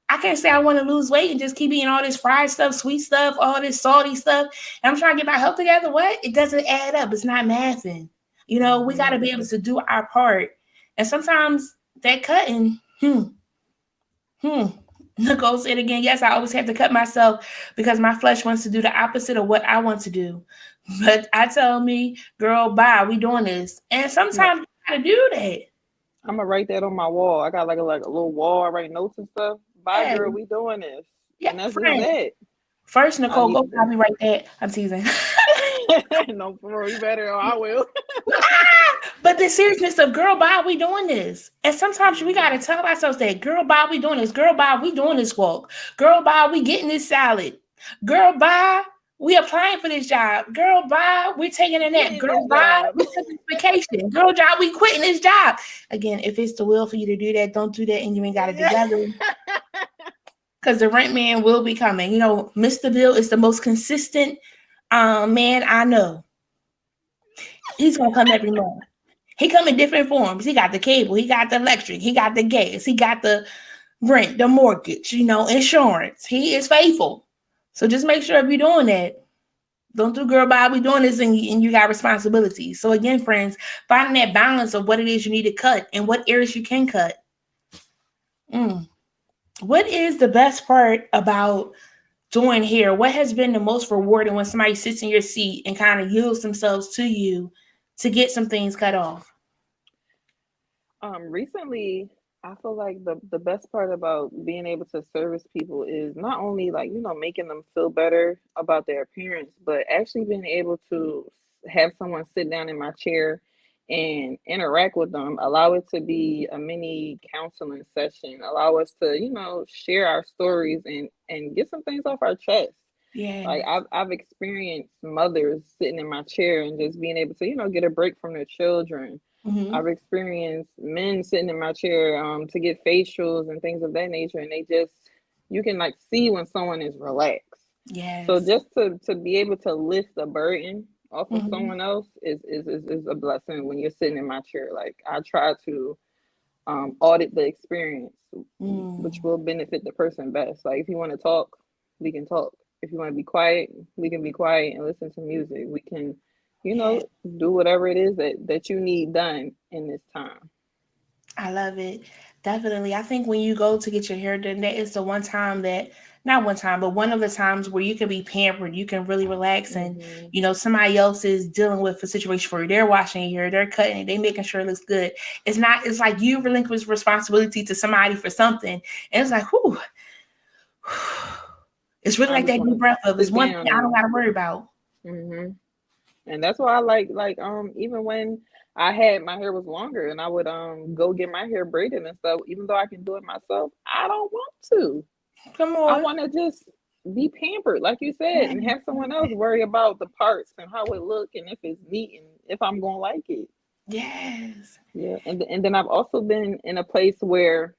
I can't say I want to lose weight and just keep eating all this fried stuff, sweet stuff, all this salty stuff, and I'm trying to get my health together. What? It doesn't add up. It's not mathing. We got to
Hmm.
be able to do our part. And sometimes that cutting, Hmm. Nicole said again, yes, I always have to cut myself because my flesh wants to do the opposite of what I want to do. But I tell me, girl, bye, we doing this. And sometimes you gotta do that.
I'm gonna write that on my wall. I got like a little wall. I write notes and stuff. Bye,
Hey,
girl. We doing this,
yeah,
and that's just
friend.
that.
First,
I
Nicole, go
needed that.
copyright that. I'm teasing.
No, for real, you better, or I will.
But the seriousness of girl, bye, we doing this. And sometimes we gotta tell ourselves that, girl, bye, we doing this. Girl, bye, we doing this walk. Girl, bye, we getting this salad. Girl, bye, we applying for this job. Girl, bye, we taking a nap.
Quitting
Girl,
this
bye,
job.
we took this vacation. Girl, job, we quitting this job. Again, if it's the will for you to do that, don't do that, and you ain't got it
Yeah.
together. Because the rent man will be coming. Mr. Bill is the most consistent man I know. He's gonna come every month. He come in different forms. He got the cable, he got the electric, he got the gas, he got the rent, the mortgage, insurance. He is faithful. So just make sure if you're doing that, don't do girl bye. We doing this and you got responsibilities. So again, friends, finding that balance of what it is you need to cut and what areas you can cut. Mm. What is the best part about doing hair? What has been the most rewarding when somebody sits in your seat and kind of yields themselves to you to get some things cut off?
Recently, I feel like the best part about being able to service people is not only like, making them feel better about their appearance, but actually being able to have someone sit down in my chair and interact with them, allow it to be a mini counseling session, allow us to, share our stories and get some things off our chest.
Yeah.
Like I've experienced mothers sitting in my chair and just being able to, get a break from their children.
Mm-hmm.
I've experienced men sitting in my chair to get facials and things of that nature, and they just you can like see when someone is relaxed. So
Yes.
just to be able to lift the burden off of
Mm-hmm.
someone else is a blessing when you're sitting in my chair. Like I try to audit the experience, which
Mm.
will benefit the person best. Like if you want to talk, we can talk. If you want to be quiet, we can be quiet and listen to music. We can,
Yeah,
do whatever it is that you need done in this time.
I love it. Definitely. I think when you go to get your hair done, that is the one time that not one time, but one of the times where you can be pampered, you can really relax, and
Mm-hmm.
somebody else is dealing with a situation for you. They're washing your hair, they're cutting it, they making sure it looks good. It's like you relinquish responsibility to somebody for something, and it's like, whew, it's really
I
like
just
that
want
deep
to
breath of it's
sit
one thing
down
I don't
and.
gotta worry about.
Hmm. And that's why I like even when I had my hair was longer and I would go get my hair braided and stuff, even though I can do it myself, I don't want to.
Come
I
on.
want to just be pampered, like you said, and have someone else worry about the parts and how it look and if it's neat and if I'm gonna like it.
Yes.
Yeah, and then I've also been in a place where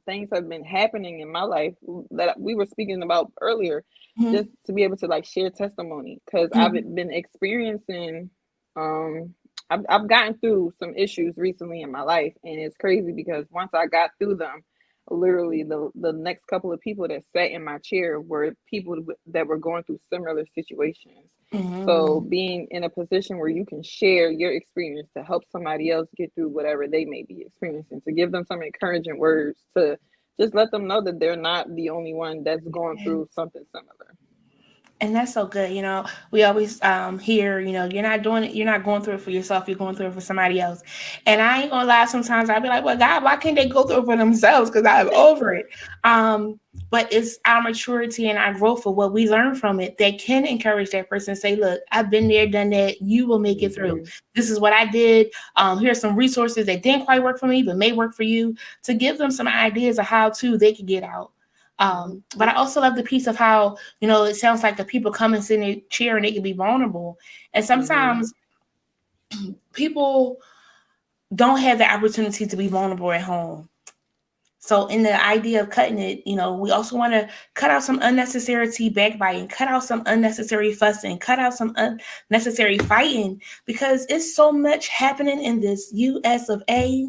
things have been happening in my life that we were speaking about earlier,
Mm-hmm.
just to be able to like share testimony because I've
Mm-hmm.
been experiencing um I've gotten through some issues recently in my life, and it's crazy because once I got through them, literally the next couple of people that sat in my chair were people that were going through similar situations. So
Mm-hmm.
being in a position where you can share your experience to help somebody else get through whatever they may be experiencing, to give them some encouraging words, to just let them know that they're not the only one that's going through something similar.
And that's so good. We always hear, you're not doing it, you're not going through it for yourself, you're going through it for somebody else. And I ain't gonna lie, sometimes I'll be like, well, God, why can't they go through it for themselves? Because I'm over it. But it's our maturity and our growth for what we learn from it that can encourage that person to say, look, I've been there, done that, you will make it through.
Hmm.
This is what I did. Here's some resources that didn't quite work for me, but may work for you, to give them some ideas of how to they could get out.
Hmm.
But I also love the piece of how, it sounds like the people come and sit in a chair and they can be vulnerable. And
Hmm.
sometimes people don't have the opportunity to be vulnerable at home. So in the idea of cutting it, we also want to cut out some unnecessary backbiting, cut out some unnecessary fussing, cut out some unnecessary fighting, because it's so much happening in this US of A,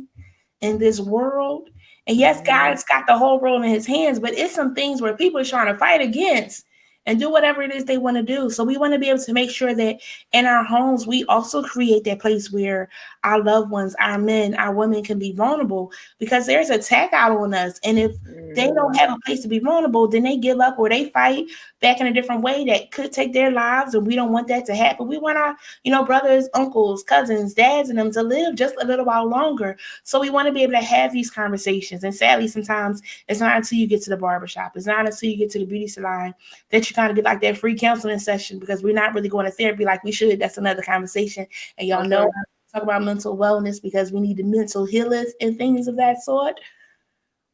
in this world. And yes,
Hmm.
God's got the whole world in his hands, but it's some things where people are trying to fight against and do whatever it is they want to do. So we want to be able to make sure that in our homes, we also create that place where our loved ones, our men, our women can be vulnerable, because there's attack out on us. And if they don't
Hmm.
have a place to be vulnerable, then they give up or they fight back in a different way that could take their lives. And we don't want that to happen. We want our, brothers, uncles, cousins, dads, and them to live just a little while longer. So we want to be able to have these conversations. And sadly, sometimes it's not until you get to the barbershop, it's not until you get to the beauty salon that you kind of get like that free counseling session, because we're not really going to therapy like we should. That's another conversation. And y'all know
Okay.
I talk about mental wellness because we need the mental healers and things of that sort.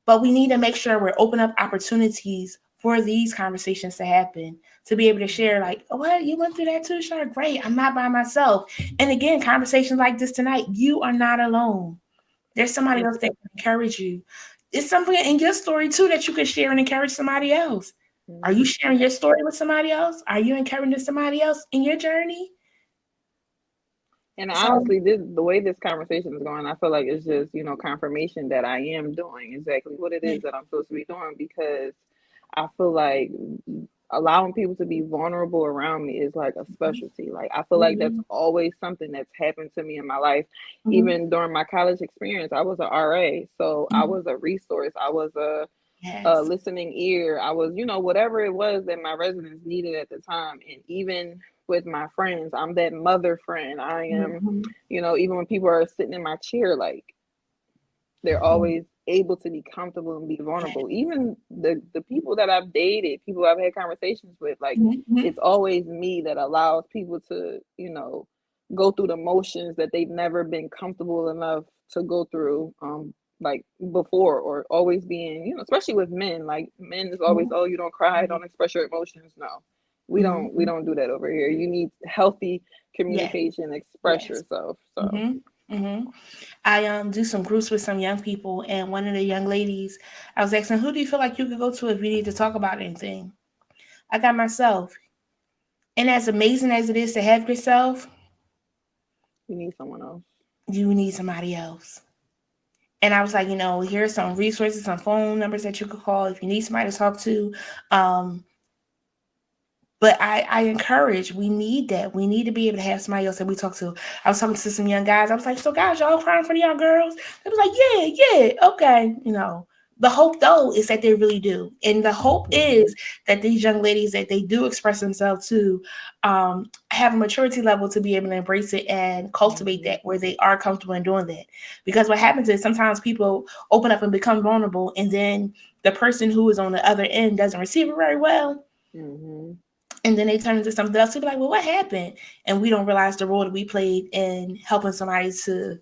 But we need to make sure we're open up opportunities for these conversations to happen, to be able to share, like, oh, what, you went through that too, Char? Great. I'm not by myself. And again, conversations like this tonight, you are not alone. There's somebody
And
else that can encourage you. It's something in your story too that you can share and encourage somebody else. Are you
mhm.
sharing your story with somebody else? Are you encouraging somebody else in your journey?
And
So,
honestly, the way this conversation is going, I feel like it's just, confirmation that I am doing exactly what it is that I'm supposed to be doing, because I feel like allowing people to be vulnerable around me is like a specialty. Like I feel like that's
mhm,
always something that's happened to me in my life.
mhm,
Even during my college experience, I was a RA, so I
mhm.
was a resource. I was a
Yes.
listening ear. I was, whatever it was that my residents needed at the time. And even with my friends, I'm that mother friend. I am,
Mhm,
even when people are sitting in my chair, like they're
mhm.
always able to be comfortable and be
Yes.
vulnerable. Even the people that I've dated, people I've had conversations with, like
Mhm, mhm.
it's always me that allows people to, go through the motions that they've never been comfortable enough to go through like before, or always being, especially with men, like men is always,
Mhm,
oh, you don't cry,
mhm,
don't express your emotions. No. We
mhm,
don't we don't do that over here. You need healthy
yes.
communication, express
Yes.
yourself. So
Mhm, mhm. I do some groups with some young people, and one of the young ladies, I was asking, who do you feel like you could go to if you need to talk about anything? I got myself. And as amazing as it is to have yourself,
you need someone else.
you need somebody else. And I was like, here's some resources, some phone numbers that you could call if you need somebody to talk to. Um, but I encourage, we need that. We need to be able to have somebody else that we talk to. I was talking to some young guys. I was like, so guys, y'all crying for y'all girls? They was like, yeah, okay. The hope, though, is that they really do. And the hope is that these young ladies that they do express themselves to have a maturity level to be able to embrace it and cultivate that where they are comfortable in doing that. Because what happens is sometimes people open up and become vulnerable, and then the person who is on the other end doesn't receive it very well.
Mm-hmm.
And then they turn into something else. People be like, well, what happened? And we don't realize the role that we played in helping somebody to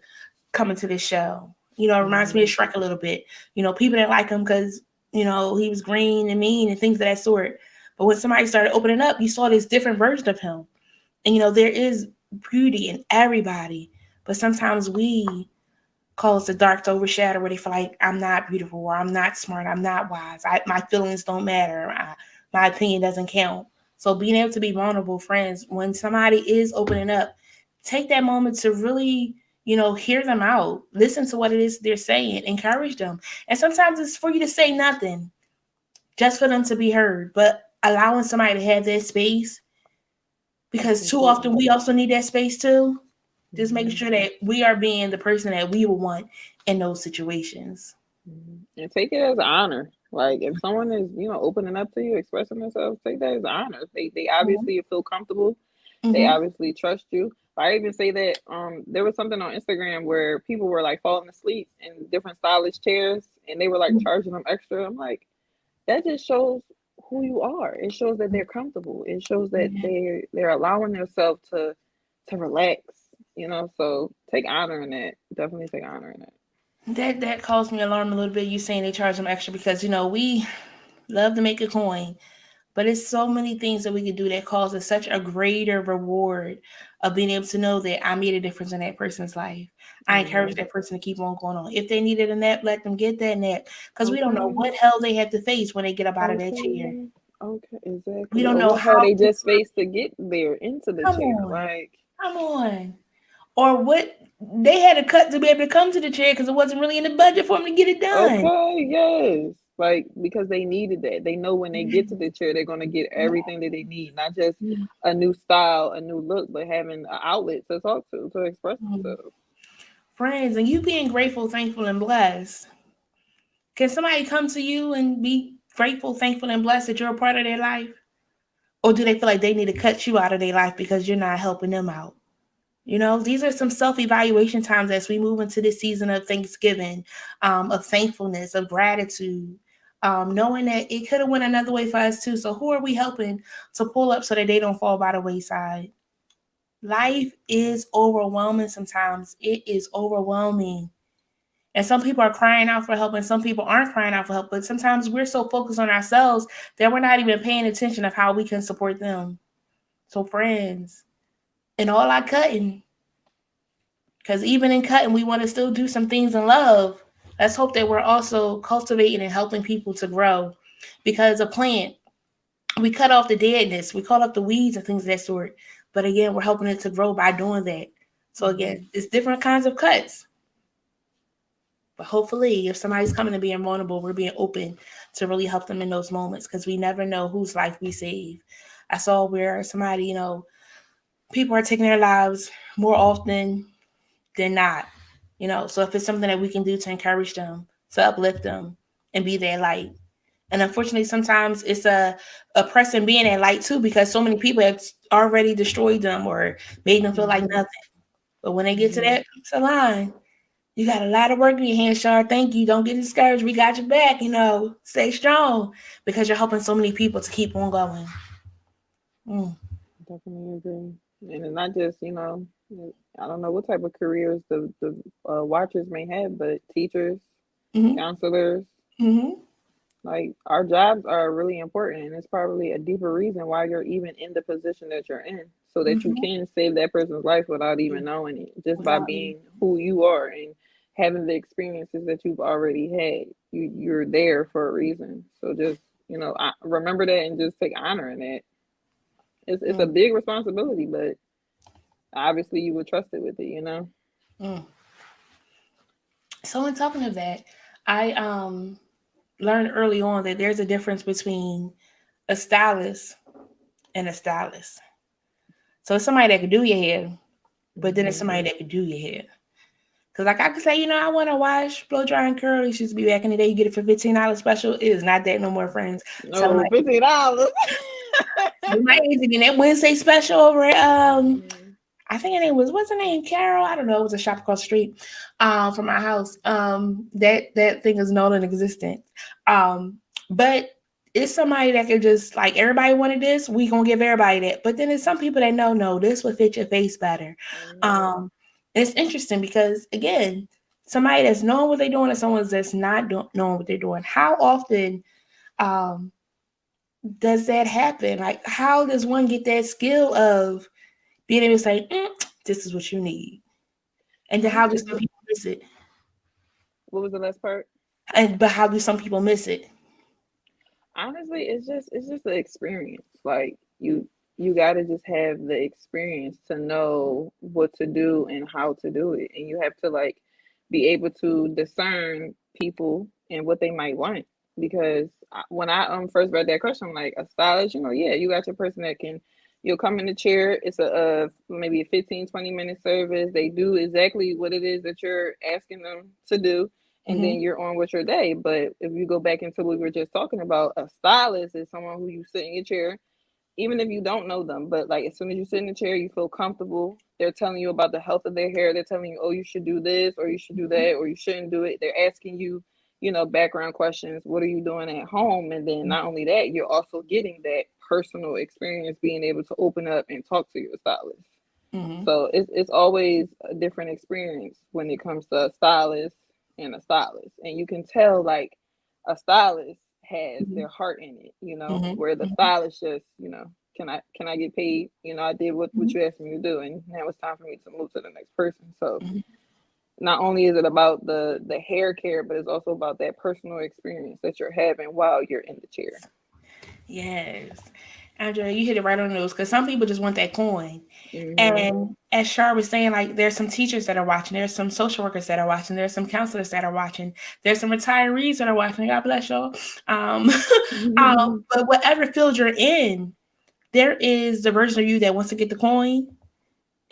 coming to this show. You know, it reminds me of Shrek a little bit. You know, people that like him because, you know, he was green and mean and things of that sort. But when somebody started opening up, you saw this different version of him. And, you know, there is beauty in everybody. But sometimes we cause the dark to overshadow where they feel like I'm not beautiful or I'm not smart, I'm not wise. My feelings don't matter. My opinion doesn't count. So being able to be vulnerable, friends, when somebody is opening up, take that moment to really, you know, hear them out, listen to what it is they're saying, encourage them. And sometimes it's for you to say nothing, just for them to be heard, but allowing somebody to have that space, because too often we also need that space too. Just making sure that we are being the person that we would want in those situations.
And take it as an honor. Like if someone is, opening up to you, expressing themselves, take that as an honor. They obviously feel comfortable. They
Mm-hmm.
obviously trust you. I even say that there was something on Instagram where people were like falling asleep in different stylish chairs and they were like charging them extra. I'm like, that just shows who you are. It shows that they're comfortable. It shows that they're allowing themselves to relax, so take honor in that. Definitely take honor in that.
That caused me alarm a little bit. You saying they charge them extra because you know we love to make a coin, but it's so many things that we could do that causes such a greater reward of being able to know that I made a difference in that person's life. I encourage that person to keep on going on. If they needed a nap, let them get that nap because we don't know
Okay.
what hell they have to face when they get up out of that chair.
Okay. Okay,
We
exactly.
don't
Or
know
what hell
how.
they just faced to get there into the
Come
chair.
on,
Like,
come on. Or what they had to cut to be able to come to the chair because it wasn't really in the budget for them to get it done.
okay, yes. Like, because they needed that. They know when they get to the chair, they're going to get everything that they need. Not just a new style, a new look, but having an outlet to talk to express themselves.
Friends, and you being grateful, thankful, and blessed. Can somebody come to you and be grateful, thankful, and blessed that you're a part of their life? Or do they feel like they need to cut you out of their life because you're not helping them out? You know, these are some self-evaluation times as we move into this season of Thanksgiving, of thankfulness, of gratitude, knowing that it could have went another way for us too. So who are we helping to pull up so that they don't fall by the wayside? Life is overwhelming sometimes. It is overwhelming. And some people are crying out for help and some people aren't crying out for help. But sometimes we're so focused on ourselves that we're not even paying attention of how we can support them. So friends, and all our cutting, because even in cutting, we want to still do some things in love. Let's hope that we're also cultivating and helping people to grow. Because a plant, we cut off the deadness, we cut off the weeds and things of that sort. But again, we're helping it to grow by doing that. So again, it's different kinds of cuts. But hopefully, if somebody's coming and being vulnerable, we're being open to really help them in those moments because we never know whose life we save. I saw where somebody, you know, people are taking their lives more often than not, you know. So if it's something that we can do to encourage them, to uplift them, and be their light. And unfortunately, sometimes it's a person being that light too because so many people have already destroyed them or made them feel like nothing. But when they get to that line, you got a lot of work in your hands, Shar. Thank you. Don't get discouraged. We got your back, you know. Stay strong because you're helping so many people to keep on going. Mm.
Definitely agree. And it's not just, I don't know what type of careers the watchers may have, but teachers,
Mm-hmm.
counselors,
Mm-hmm.
like our jobs are really important. And it's probably a deeper reason why you're even in the position that you're in, so that you
Mm-hmm.
can save that person's life without even knowing it, just by
Without you.
being who you are and having the experiences that you've already had. You're there for a reason. So just, remember that and just take honor in that. It's a
Mm.
big responsibility, but obviously you would trust it with it.
Mm. So in talking of that, I learned early on that there's a difference between a stylist and a stylist. So it's somebody that could do your hair, but then it's
Hmm.
somebody that could do your hair. Because like I could say, I want to wash, blow dry, and curl. It used to be back in the day. You get it for $15 special. It is not that no more, friends. So
No, $15.
my agent in that Wednesday special over at I think her name was, what's her name? Carol. I don't know. It was a shop across the street from my house. That thing is no longer existent. But it's somebody that could just like, everybody wanted this, we gonna give everybody that. But then there's some people that know, no, this would fit your face better. And it's interesting because again, somebody that's knowing what they're doing and someone that's not knowing what they're doing. How often does that happen? Like, how does one get that skill of being able to say, this is what you need? And then how do some people miss it?
What was the last part?
But how do some people miss it?
Honestly, it's just the experience. Like you got to just have the experience to know what to do and how to do it, and you have to like be able to discern people and what they might want. Because when I first read that question, I'm like, a stylist, yeah, you got your person that you'll come in the chair. It's a maybe a 15-20 minute service. They do exactly what it is that you're asking them to do. And then you're on with your day. But if you go back into what we were just talking about, a stylist is someone who you sit in your chair, even if you don't know them. But like as soon as you sit in the chair, you feel comfortable. They're telling you about the health of their hair. They're telling you, oh, you should do this, or you should do that, or you shouldn't do it. They're asking you, background questions. What are you doing at home? And then not only that, you're also getting that personal experience, being able to open up and talk to your stylist. So it's always a different experience when it comes to a stylist and a stylist. And you can tell like a stylist has their heart in it, where the stylist just, can I get paid? I did what you asked me to do, and now it's time for me to move to the next person. So not only is it about the hair care, but it's also about that personal experience that you're having while you're in the chair.
Yes. Andrea, you hit it right on the nose, because some people just want that coin. And as Char was saying, like, there's some teachers that are watching, there's some social workers that are watching, there's some counselors that are watching, there's some retirees that are watching. God bless y'all. But whatever field you're in, there is the version of you that wants to get the coin,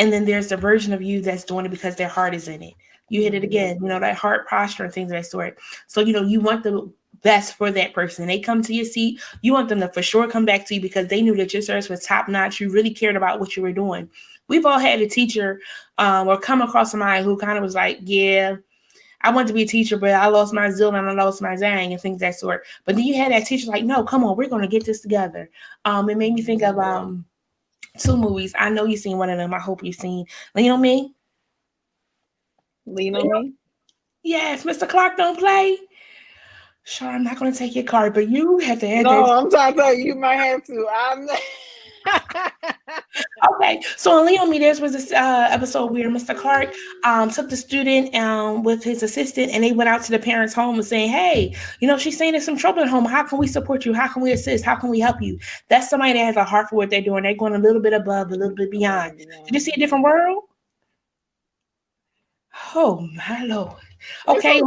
and then there's the version of you that's doing it because their heart is in it. You hit it again, that heart posture and things of that sort. So, you want the best for that person. They come to your seat, you want them to for sure come back to you because they knew that your service was top notch. You really cared about what you were doing. We've all had a teacher or come across somebody who kind of was like, yeah, I wanted to be a teacher, but I lost my zeal and I lost my zang and things of that sort. But then you had that teacher like, no, come on, we're going to get this together. It made me think of two movies. I know you've seen one of them. I hope you've seen Lean on Me.
Lean on Me?
Yes, Mr. Clark don't play. Sure, I'm not going to take your card, but you have to add that.
No, I'm trying to tell you, you might have to.
Okay, so in Lean on Me, there was this episode where Mr. Clark took the student with his assistant, and they went out to the parents' home and saying, hey, she's saying there's some trouble at home. How can we support you? How can we assist? How can we help you? That's somebody that has a heart for what they're doing. They're going a little bit above, a little bit beyond. Did you see A Different World? Oh, my Lord. Okay.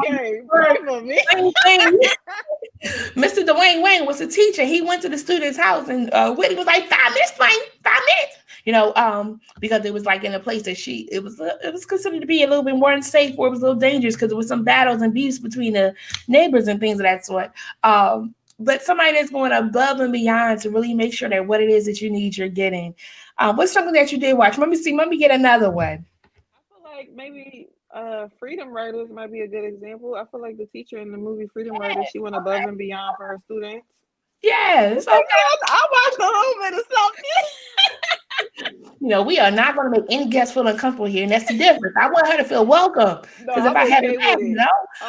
Mr. Dwayne Wayne was a teacher. He went to the student's house, and Whitney was like, 5 minutes, Wayne, 5 minutes. Because it was like in a place that it was considered to be a little bit more unsafe, or it was a little dangerous because there was some battles and beefs between the neighbors and things of that sort. But somebody that's going above and beyond to really make sure that what it is that you need, you're getting. What's something that you did watch? Let me get another one.
I feel like maybe Freedom Riders might be a good example. I feel like the teacher in the movie Freedom Riders, she went above and beyond for her students.
Yes. Okay.
I watched a little bit of something.
We are not going to make any guests feel uncomfortable here, and that's the difference. I want her to feel welcome, because if I had it,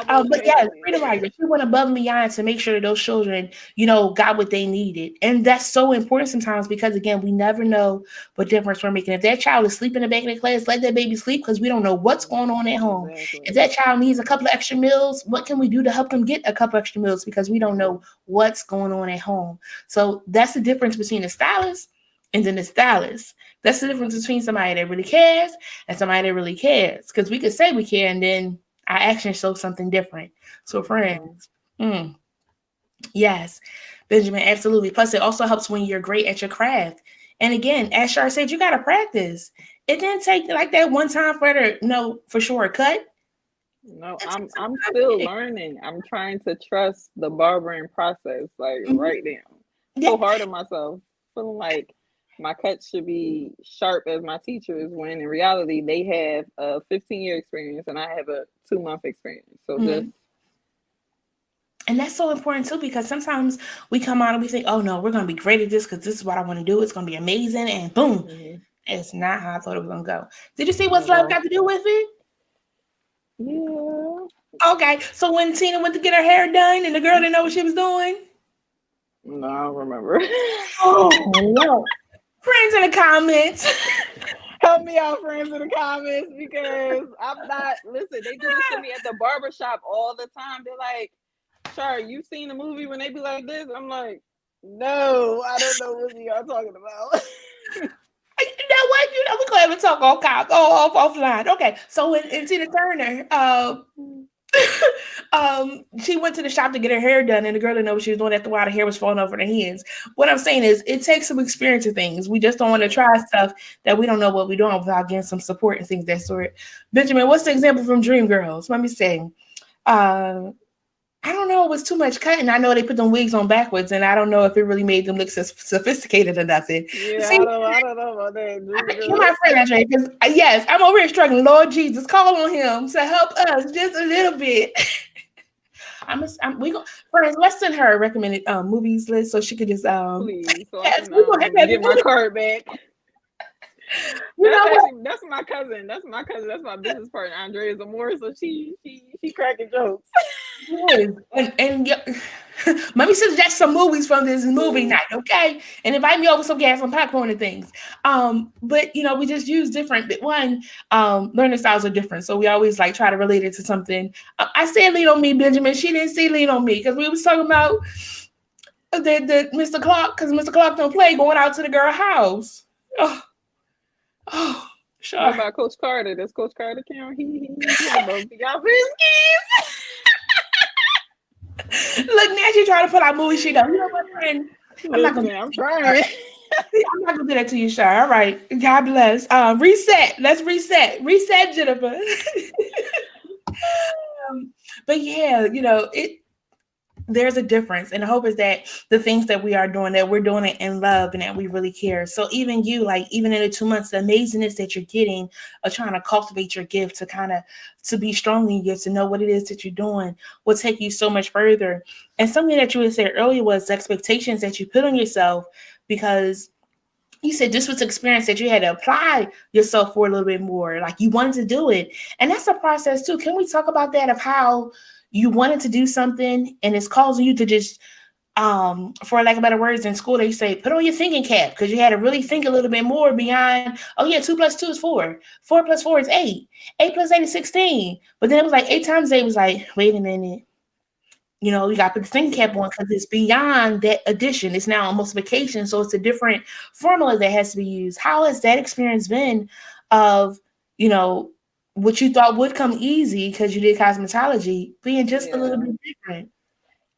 but yeah, Freedom Riders, she went above and beyond to make sure that those children, got what they needed, and that's so important sometimes because again, we never know what difference we're making. If that child is sleeping in the back of the class, let that baby sleep because we don't know what's going on at home. Exactly. If that child needs a couple of extra meals, what can we do to help them get a couple extra meals because we don't know what's going on at home. So that's the difference between a stylist and then the stylist. That's the difference between somebody that really cares and somebody that really cares. Because we could say we care and then our actions show something different. So friends, yes, Benjamin, absolutely. Plus it also helps when you're great at your craft. And again, as Char said, you got to practice. It didn't take like that one time for her to know for sure a cut.
No, I'm still learning. I'm trying to trust the barbering process, like right now.
Yeah.
So hard on myself, feeling like my cuts should be sharp as my teachers, when in reality they have a 15-year experience and I have a 2-month experience. So just
And that's so important too, because sometimes we come out and we think, oh no, we're going to be great at this because this is what I want to do. It's going to be amazing. And boom, it's not how I thought it was going to go. Did you see what's
at
love
all.
got to do with it?
Yeah.
Okay. So when Tina went to get her hair done and the girl didn't know what she was doing.
No, I don't remember.
Oh no. Friends in the comments.
Help me out, friends, in the comments, because I'm not, listen, they do this to me at the barber shop all the time. They're like, Char, you seen the movie when they be like this? I'm like, no, I don't know what y'all talking about.
You know what? We're gonna have to talk offline. Okay, so in Tina Turner, she went to the shop to get her hair done, and the girl didn't know what she was doing. After a while, the hair was falling over her hands. What I'm saying is, it takes some experience of things. We just don't want to try stuff that we don't know what we're doing without getting some support and things that sort. Benjamin, what's the example from Dreamgirls? Let me say. I don't know. It was too much cutting. I know they put them wigs on backwards, and I don't know if it really made them look sophisticated or nothing.
Yeah,
See,
I don't know about that.
you're my friend, Andre, because yes, I'm over here struggling. Lord Jesus, call on him to help us just a little bit. We go friends. Let's send her a recommended movies list so she could just
Please, so
yes,
I
we gonna have
can
to
get my card back.
You know what?
That's my cousin. That's my business partner, Andrea Zamora. So she cracking jokes.
Yes. And let me suggest some movies from this movie night, okay? And invite me over some gas and popcorn and things. But we just use different. Learning styles are different, so we always like try to relate it to something. I said lean on me, Benjamin. She didn't say lean on me because we was talking about the Mr. Clark, because Mr. Clark don't play going out to the girl house. Oh, sure.
What about Coach Carter? Does Coach Carter count? He about to got his
Look, now she trying to put out movies she don't. You know what, friend?
I'm trying.
I'm not gonna do that to you, Shar. All right. God bless. Reset. Let's reset. Reset, Jennifer. But yeah, there's a difference, and the hope is that the things that we are doing, that we're doing it in love and that we really care. So even you, like even in the 2 months, the amazingness that you're getting of trying to cultivate your gift to be strong in your gift, to know what it is that you're doing will take you so much further. And something that you had said earlier was the expectations that you put on yourself, because you said this was experience that you had to apply yourself for a little bit more, like you wanted to do it. And that's a process too. Can we talk about that, of how you wanted to do something and it's causing you to just for lack of better words, in school they say put on your thinking cap, because you had to really think a little bit more beyond, oh yeah, 2 + 2 is 4, 4 + 4 is 8, 8 + 8 is 16. But then it was like 8 times 8 was like, wait a minute, you got to put the thinking cap on, because it's beyond that addition. It's now a multiplication, so it's a different formula that has to be used. How has that experience been of what you thought would come easy because you did cosmetology being just a little bit different?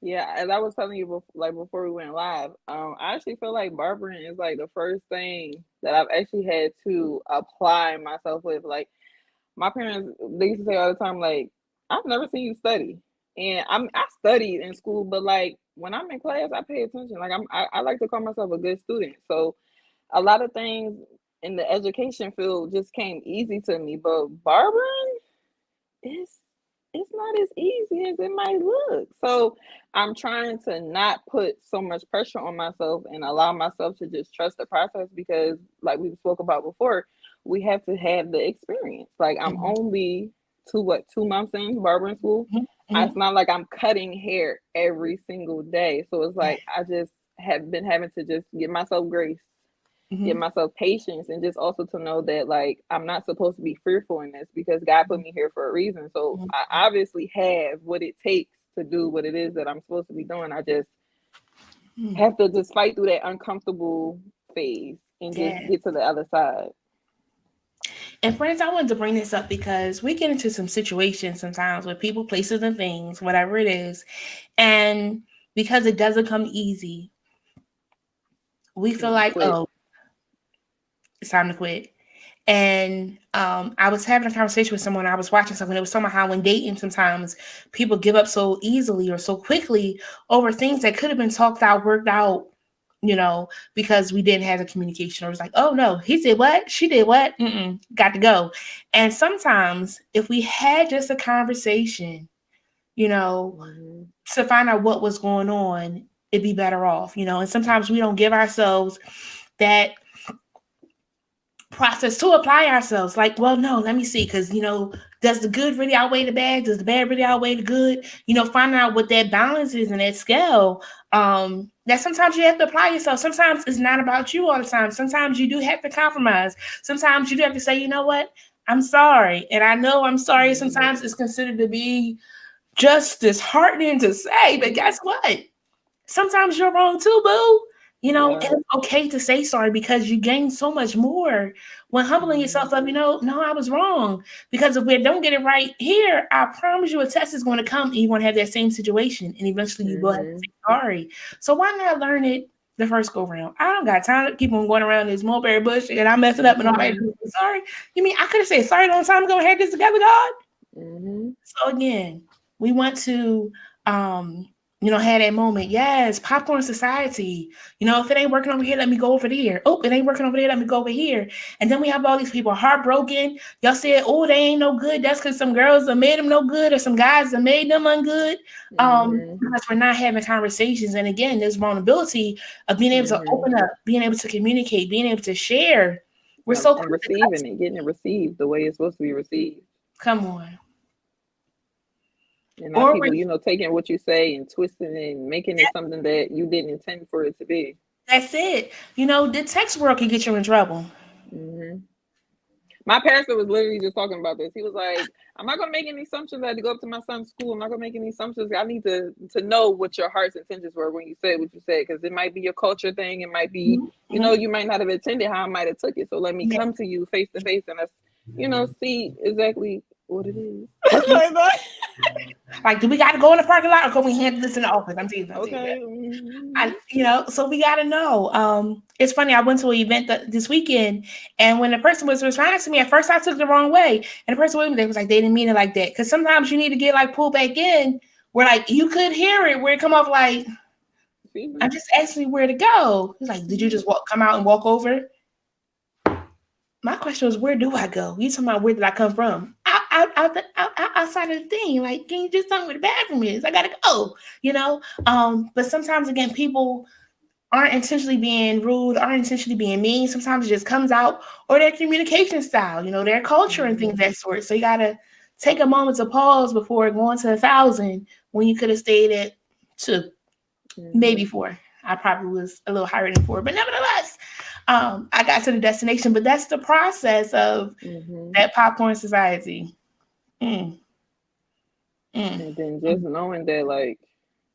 Yeah, as I was telling you before we went live, I actually feel like barbering is like the first thing that I've actually had to apply myself with. Like my parents, they used to say all the time, like, I've never seen you study. And I studied in school, but like when I'm in class, I pay attention. Like I like to call myself a good student. So a lot of things in the education field just came easy to me. But barbering, it's it's not as easy as it might look. So I'm trying to not put so much pressure on myself and allow myself to just trust the process, because like we spoke about before, we have to have the experience. Like I'm only 2 months in barbering school. It's not like I'm cutting hair every single day. So it's like I just have been having to just give myself grace, give myself patience, and just also to know that like I'm not supposed to be fearful in this, because God put me here for a reason. So I obviously have what it takes to do what it is that I'm supposed to be doing. I just have to just fight through that uncomfortable phase and just get to the other side.
And friends, I wanted to bring this up because we get into some situations sometimes with people, places, and things, whatever it is, and because it doesn't come easy, we feel like, oh, it's time to quit. And I was having a conversation with someone. I was watching something. It was talking about how when dating, sometimes people give up so easily or so quickly over things that could have been talked out, worked out, because we didn't have the communication. Or it was like, oh no, he did what? She did what? Got to go. And sometimes if we had just a conversation, to find out what was going on, it'd be better off, and sometimes we don't give ourselves that process to apply ourselves. Like, well, no, let me see, because does the good really outweigh the bad? Does the bad really outweigh the good? Finding out what that balance is and that scale. That sometimes you have to apply yourself. Sometimes it's not about you all the time. Sometimes you do have to compromise. Sometimes you do have to say, you know what, I'm sorry, and I know I'm sorry. Sometimes it's considered to be just disheartening to say, but guess what? Sometimes you're wrong too, boo. And it's okay to say sorry, because you gain so much more when humbling yourself up. No, I was wrong. Because if we don't get it right here, I promise you a test is going to come and you're going to have that same situation. And eventually you will have to say sorry. So why not learn it the first go round? I don't got time to keep on going around this mulberry bush and I mess it up and all that. Sorry. You mean I could have said sorry a long time ago and had this together, God? So again, we want to had that moment. Yes, popcorn society. If it ain't working over here, let me go over there. Oh, it ain't working over there, let me go over here. And then we have all these people heartbroken. Y'all said, oh, they ain't no good. That's because some girls have made them no good, or some guys have made them ungood. Because we're not having conversations. And again, this vulnerability of being able to open up, being able to communicate, being able to share. We're so
and receiving it, getting it received the way it's supposed to be received.
Come on.
And not people, taking what you say and twisting it and making it something that you didn't intend for it to be.
That's it. The text world can get you in trouble.
My pastor was literally just talking about this. He was like, I'm not going to make any assumptions. I had to go up to my son's school. I'm not going to make any assumptions. I need to know what your heart's intentions were when you said what you said, because it might be your culture thing. It might be, you might not have intended how I might have took it. So let me come to you face to face and see exactly what it is.
Like, do we got to go in the parking lot or can we handle this in the office? I'm teasing.
Okay.
So we got to know. It's funny. I went to an event this weekend, and when the person was responding to me, at first I took the wrong way, and the person with me, they was like, they didn't mean it like that. Because sometimes you need to get like pulled back in, where like you could hear it, where it come off like, I'm just asking you where to go. He's like, did you just come out and walk over? My question was, where do I go? You talking about where did I come from? Outside of the thing. Like, can you just tell me where the bathroom is? I gotta go. But sometimes again, people aren't intentionally being rude, aren't intentionally being mean. Sometimes it just comes out, or their communication style, their culture and things of that sort. So you gotta take a moment to pause before going to 1,000 when you could have stayed at 2, maybe 4. I probably was a little higher than 4, but nevertheless. I got to the destination, but that's the process of that popcorn society.
And then just knowing that, like,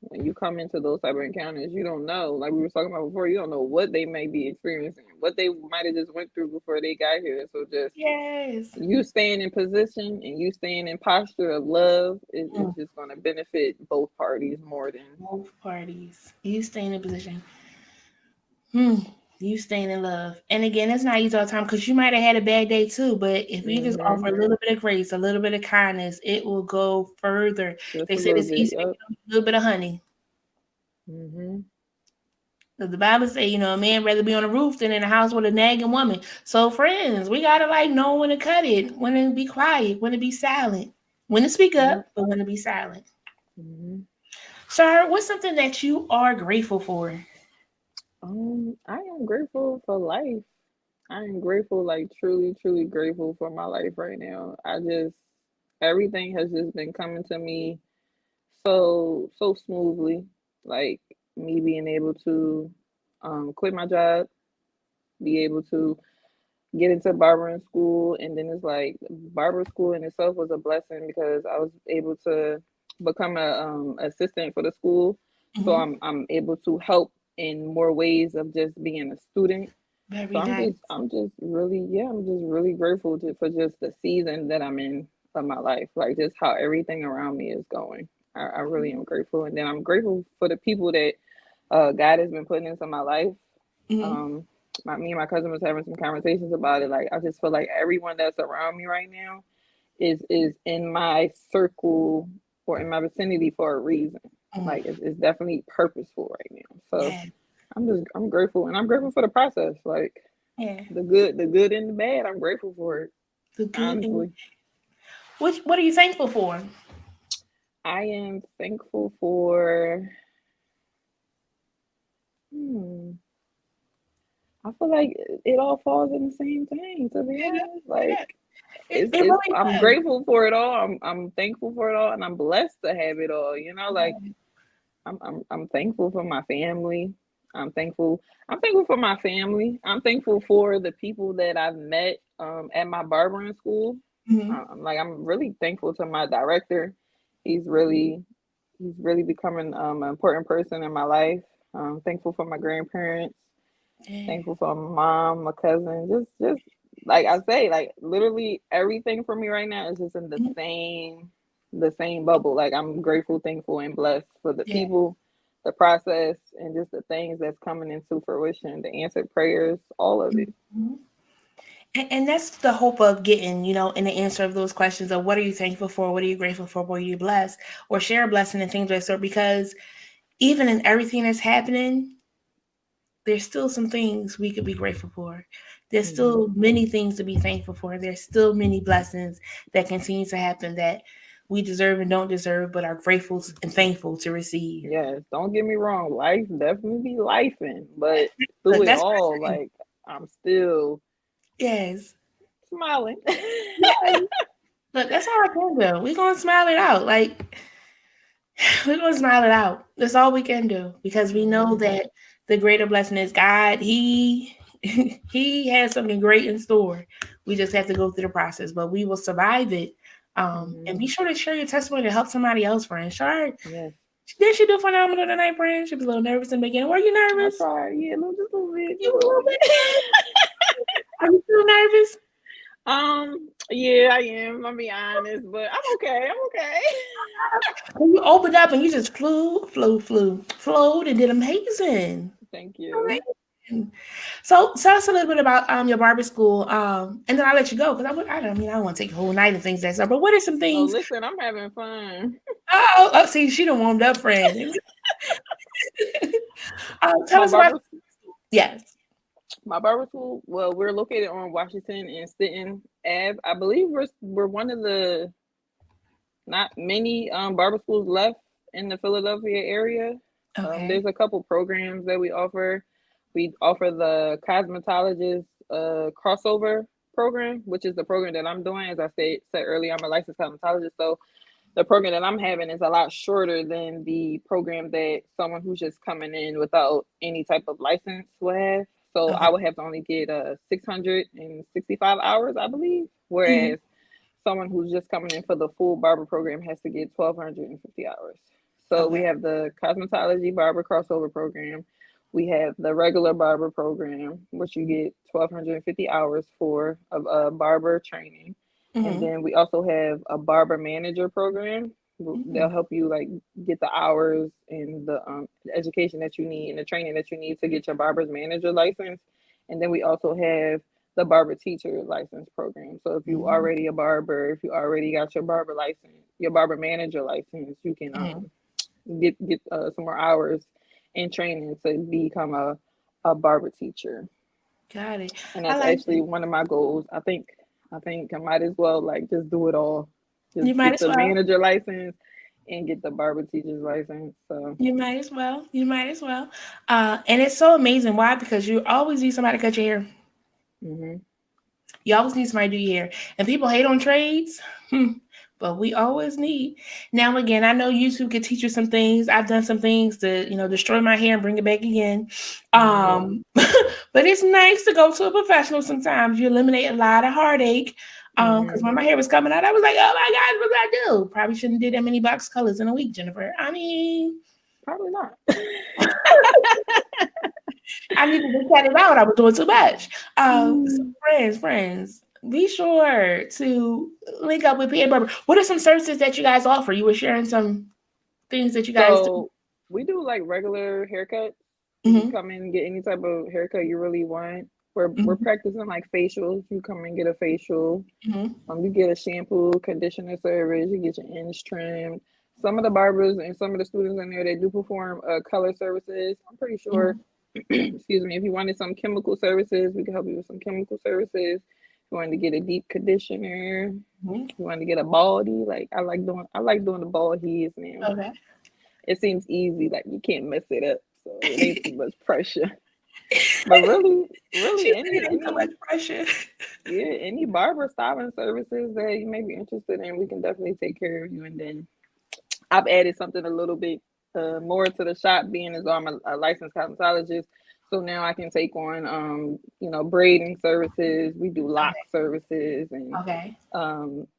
when you come into those type of encounters, you don't know, like we were talking about before, you don't know what they may be experiencing, what they might have just went through before they got here. So just you staying in position and you staying in posture of love is just going to benefit both parties more than
both parties. You staying in position. You staying in love. And again, it's not easy all the time, because you might have had a bad day too. But if you just offer a little bit of grace, a little bit of kindness, it will go further. They said it's easy to get a little bit of honey. The Bible say, a man rather be on the roof than in a house with a nagging woman. So friends, we gotta know when to cut it, when to be quiet, when to be silent, when to speak up, but when to be silent. Sir, what's something that you are grateful for?
I am grateful for life. I am grateful, like truly, truly grateful for my life right now. Everything has just been coming to me so smoothly. Like me being able to quit my job, be able to get into barbering school, and then it's like barber school in itself was a blessing because I was able to become a assistant for the school. So I'm able to help in more ways of just being a student.
Very
So
nice.
I'm just really grateful for just the season that I'm in of my life, like just how everything around me is going. I really am grateful, and then I'm grateful for the people that God has been putting into my life. me and my cousin was having some conversations about it. Like I just feel like everyone that's around me right now is in my circle or in my vicinity for a reason.
Mm.
Like it's definitely purposeful right now. So
Yeah,
I'm grateful, and I'm grateful for the process. Like
yeah.
the good and the bad. I'm grateful for it.
The good and
Honestly,
what are you thankful for?
I am thankful for. Hmm, I feel like it all falls in the same thing. To be
Yeah,
honest, like
yeah. It
it's.
really
I'm
does.
grateful for it all. I'm thankful for it all, and I'm blessed to have it all. You know, like
Yeah.
I'm thankful for my family. I'm thankful. I'm thankful for my family. I'm thankful for the people that I've met at my barbering school.
Mhm.
I'm really thankful to my director. He's really he's really becoming an important person in my life. Thankful for my grandparents.
Yeah.
Thankful for my mom, my cousin. Just like I say, like literally everything for me right now is just in
Mhm.
the same bubble. Like I'm grateful, thankful, and blessed for the
Yeah.
people, the process, and just the things that's coming into fruition, the answered prayers, all of it.
Mhm. And that's the hope of getting, in the answer of those questions of what are you thankful for, what are you grateful for, what are you blessed, or share a blessing and things like that. Because even in everything that's happening, there's still some things we could be grateful for. There's
Hmm.
still many things to be thankful for. There's still many blessings that continue to happen that we deserve and don't deserve, but are grateful and thankful to receive.
Yes, don't get me wrong. Life definitely be lifing, but through
Look,
it
that's
all,
what I say.
like I'm still
Yes.
smiling.
Yes. Look, that's all I can do. We're gonna smile it out. Like we're gonna smile it out. That's all we can do because we know
Hmm.
that the greater blessing is God. He He has something great in store. We just have to go through the process, but we will survive it. And
Hmm.
be sure to share your testimony to help somebody else, friend. Sure.
Yes,
Did she do phenomenal tonight, friend? She was a little nervous in the beginning. Were you
I
nervous?
tried. Yeah, just a little bit,
You
just
were
a
a
little
little
bit.
bit nervous. Are you still nervous?
Yeah, I am. I'll be honest, but I'm okay. I'm okay.
When you opened up and you just flowed and did amazing.
Thank you.
Amazing. So tell us a little bit about your barber school, and then I'll let you go because I don't want to take a whole night and things like that. But what are some
No,
things?
listen, I'm having fun.
See, she done warmed up, friend. Tell
My
us about
barber,
yes.
my barber school. Well, we're located on Washington and Stanton Ave. I believe we're one of the not many barber schools left in the Philadelphia area.
Okay.
There's a couple programs that we offer. We offer the cosmetologist crossover program, which is the program that I'm doing. As I said earlier, I'm a licensed cosmetologist, so the program that I'm having is a lot shorter than the program that someone who's just coming in without any type of license will have. So I
Okay.
would have to only get 665 hours, I believe,
Mhm.
whereas someone who's just coming in for the full barber program has to get 1,250 hours. So we
Okay.
have the cosmetology barber crossover program. We have the regular barber program, which you get 1,250 hours for of barber training. And
Mhm.
then we also have a barber manager program. They'll
Mhm.
help you like get the hours and the education that you need and the training that you need to get your barber's manager license. And then we also have the barber teacher license program. So if you
Mhm.
already a barber, if you already got your barber license, your barber manager license, you can
Mhm.
get some more hours in training to become a barber teacher.
Got it.
And
I
that's
like
actually
it.
one of my goals. I think I might as well like just do it all.
You
Just
might
get
as
the
well.
manager license and get the barber teacher's license. So
You might as well. You might as well. And it's so amazing. Why? Because you always need somebody to cut your hair.
hmm
You always need somebody to do your hair. And people hate on trades, but we always need. Now, again, I know YouTube could teach you some things. I've done some things to, destroy my hair and bring it back again.
hmm
But it's nice to go to a professional sometimes. You eliminate a lot of heartache. Because
hmm
when my hair was coming out, I was like, oh my God, what did I do? Probably shouldn't do that many box colors in a week, Jennifer. I mean,
probably not.
I needed to cut it out. I was doing too much. So
Mm.
friends, be sure to link up with P.A. Barber. What are some services that you guys offer? You were sharing some things that you guys do.
So we do like regular haircuts. You can
Mm-hmm.
come in and get any type of haircut you really want. We're
Mm-hmm.
practicing like facials. You come and get a facial.
Mm-hmm.
You get a shampoo, conditioner service. You get your ends trimmed. Some of the barbers and some of the students in there, they do perform color services. I'm pretty sure. Excuse me. If you wanted some chemical services, we can help you with some chemical services. If you wanted to get a deep conditioner,
Mm-hmm.
you want to get a baldy. Like I like doing the bald heads now.
Okay.
It seems easy. Like you can't mess it up, so it ain't too much pressure. But
She
really,
said it ain't so much pressure.
any barber styling services that you may be interested in, we can definitely take care of you. And then I've added something a little bit more to the shop, being as though I'm a licensed cosmetologist. So now I can take on, braiding services. We do lock
Okay.
services and
Okay.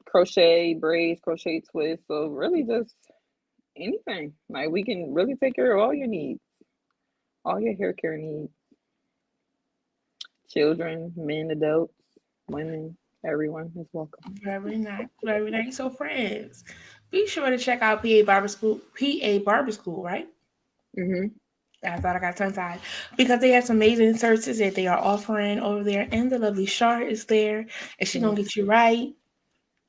crochet, braids, crochet twists. So really just anything. Like we can really take care of all your needs, all your hair care needs. Children, men, adults, women, everyone is welcome.
Very nice. Very nice. So friends, be sure to check out PA Barber School. PA Barber School, right?
Hmm.
I thought I got tongue tied because they have some amazing services that they are offering over there, and the lovely Char is there, and she gonna
Yes.
get you right.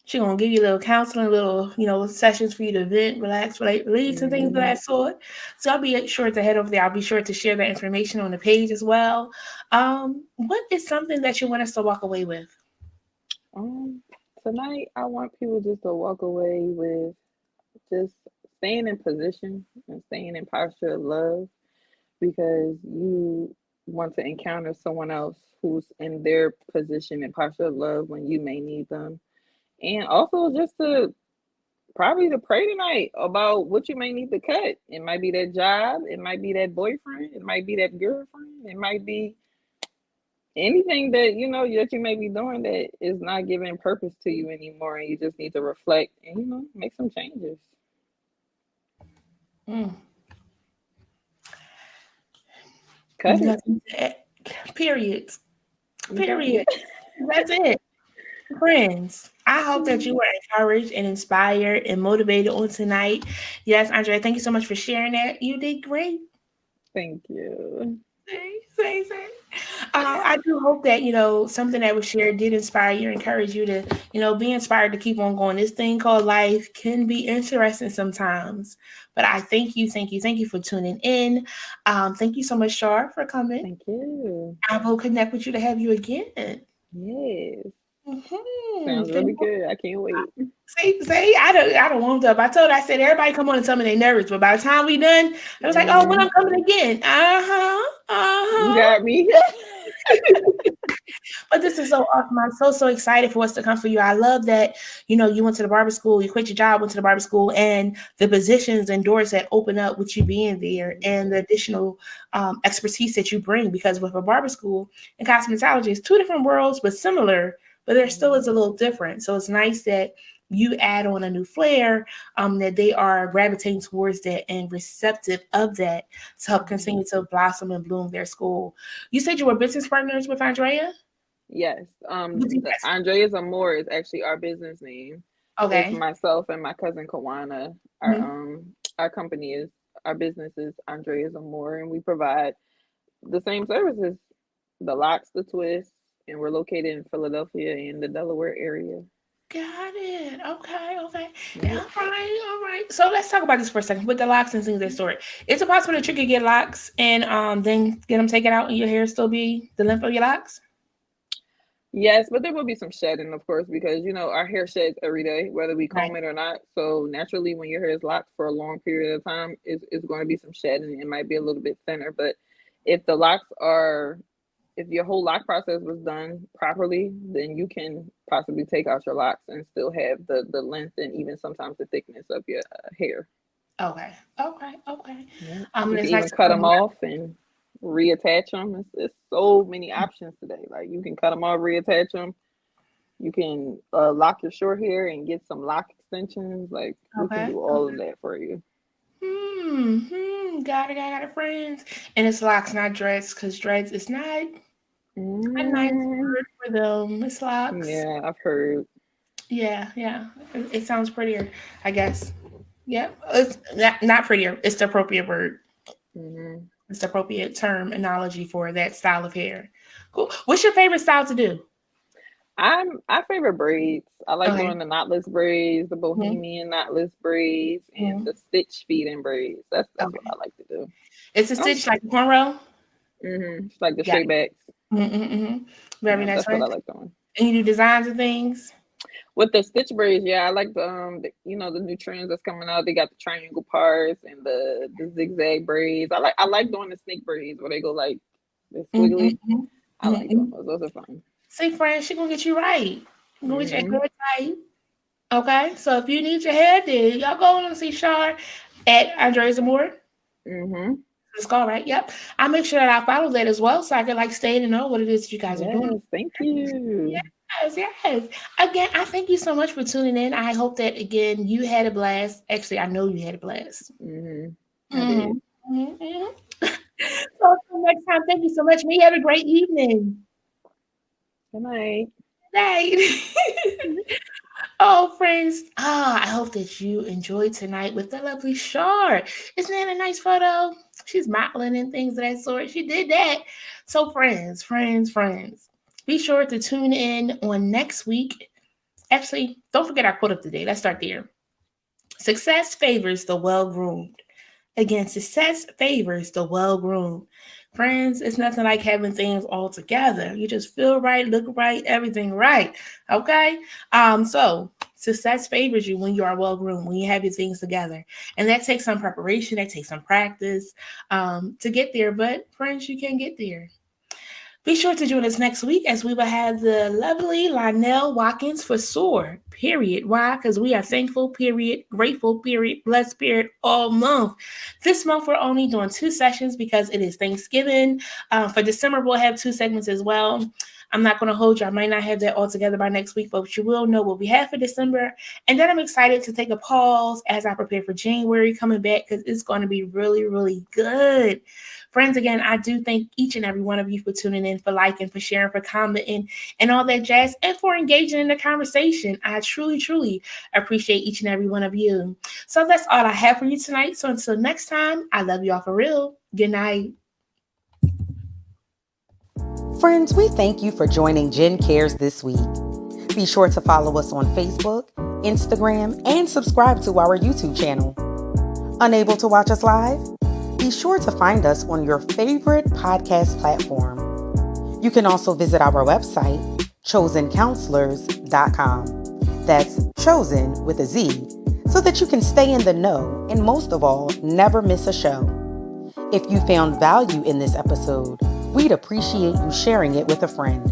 She gonna give you a little counseling, little sessions for you to vent, relax, release, and things of
Hmm.
that sort. So I'll be sure to head over there. I'll be sure to share that information on the page as well. What is something that you want us to walk away with?
Um, Tonight I want people just to walk away with just staying in position and staying in posture of love because you want to encounter someone else who's in their position and posture of love when you may need them. And also just to probably to pray tonight about what you may need to cut. It might be that job, it might be that boyfriend, it might be that girlfriend, it might be anything that that you may be doing that is not giving purpose to you anymore, and you just need to reflect and make some changes.
Mm,
Cut it.
nothing to add. Period.
You got
Period.
it.
That's it. Friends, I hope that you were encouraged and inspired and motivated on tonight. Yes, Andrea, thank you so much for sharing that. You did great.
Thank you.
Say. I do hope that something that was shared did inspire you, encourage you to be inspired to keep on going. This thing called life can be interesting sometimes, but I thank you for tuning in. Thank you so much, Shar, for coming.
Thank you.
I will connect with you to have you again.
Yes.
Mm-hmm.
Sounds really good. I can't wait.
See, I don't warmed up. I said, everybody come on and tell me they nervous, but by the time we done, I was like, oh, when
Hmm.
I'm coming again. Uh-huh.
You
Uh-huh.
got me.
But this is so awesome. I'm so excited for what's to come for you. I love that, you went to the barber school, you quit your job, went to the barber school, and the positions and doors that open up with you being there and the additional expertise that you bring. Because with a barber school and cosmetology, it's two different worlds, but similar, but there still is a little different. So it's nice that you add on a new flair, that they are gravitating towards that and receptive of that to help continue to blossom and bloom their school. You said you were business partners with Andrea?
Yes.
What do you
The
guys
Andreas Amore is actually our business name.
do?
It's
Okay.
myself and my cousin Kawana.
Mhm.
Our company is our business is Andreas Amore, and we provide the same services, the locks, the twists, and we're located in Philadelphia and the Delaware area.
Got it. Okay.
Yep.
All right. So let's talk about this for a second with the locks and things of that sort. Is it possible that you could get locks and then get them taken out and your hair still be the length of your locks?
Yes, but there will be some shedding, of course, because our hair sheds every day, whether we
Right.
comb it or not. So naturally, when your hair is locked for a long period of time, it's going to be some shedding. It might be a little bit thinner, but if the locks are, if your whole lock process was done properly, then you can possibly take out your locks and still have the length and even sometimes the thickness of your hair.
Okay.
Yeah.
And
You can
it's nice
even
to
cut
know
them off and reattach them. It's so many options today. Like you can cut them off, reattach them. You can lock your short hair and get some lock extensions. Like we can
Okay.
do all of that for you.
Got it, friends. And it's locks, not dreads, because dreads is not a nice
Mm,
word for them. It's locks.
yeah, I've heard.
Yeah. It sounds prettier, I guess. Yep. It's not prettier. It's the appropriate word.
Hmm.
It's the appropriate term analogy for that style of hair. Cool. What's your favorite style to do?
I favor braids. I like
Okay.
doing the knotless braids, the
Mhm.
bohemian knotless braids, and
Mhm.
the stitch feeding braids. That's what
Okay.
I like to do.
It's a
Oh,
stitch like a cornrow.
it's like the
Yeah.
straight backs.
Mm-hmm. Very
Yeah,
nice,
that's what
right?
I like doing.
And you do designs and things.
With the stitch braids, yeah, I like the new trends that's coming out. They got the triangle parts and the zigzag braids. I like doing the snake braids where they go like the squiggly.
Mm-hmm.
I like
Mm-hmm.
doing those. Those are fun.
See, friend, she gonna get you right. She gonna get you
Mhm.
good tight. Okay, so if you need your hair did, y'all go and see Shar at Andres Amore.
Mhm.
It's called right. Yep. I make sure that I follow that as well, so I can like stay to know what it is that you guys are doing.
Yes. Thank you.
Yes, yes. Again, I thank you so much for tuning in. I hope that again you had a blast. Actually, I know you had a blast.
Mhm. I
Mm-hmm.
did.
Mm-hmm. So until next time, thank you so much. May you have a great evening.
Good night.
Night. Oh, friends. I hope that you enjoyed tonight with the lovely Shar. Isn't that a nice photo? She's modeling and things of that sort. She did that. So, friends, be sure to tune in on next week. Actually, don't forget our quote of the day. Let's start there. Success favors the well groomed. Again, success favors the well groomed. Friends, it's nothing like having things all together. You just feel right, look right, everything right. Okay? So success favors you when you are well groomed, when you have your things together. And that takes some preparation, that takes some practice to get there. But friends, you can get there. Be sure to join us next week as we will have the lovely Lionel Watkins for SOAR. Period. Why? Because we are thankful, period, grateful, period, blessed, period, all month. This month we're only doing 2 sessions because it is Thanksgiving. For December, we'll have 2 segments as well. I'm not going to hold you. I might not have that all together by next week, but you will know what we have for December. And then I'm excited to take a pause as I prepare for January coming back because it's going to be really, really good. Friends, again, I do thank each and every one of you for tuning in, for liking, for sharing, for commenting, and all that jazz, and for engaging in the conversation. I truly, truly appreciate each and every one of you. So that's all I have for you tonight. So until next time, I love you all for real. Good night.
Friends, we thank you for joining Jen Cares this week. Be sure to follow us on Facebook, Instagram, and subscribe to our YouTube channel. Unable to watch us live? Be sure to find us on your favorite podcast platform. You can also visit our website, chosencounselors.com. That's chosen with a Z, so that you can stay in the know and most of all, never miss a show. If you found value in this episode, we'd appreciate you sharing it with a friend.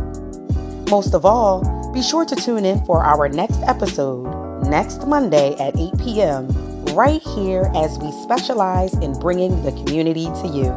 Most of all, be sure to tune in for our next episode next Monday at 8 p.m. right here as we specialize in bringing the community to you.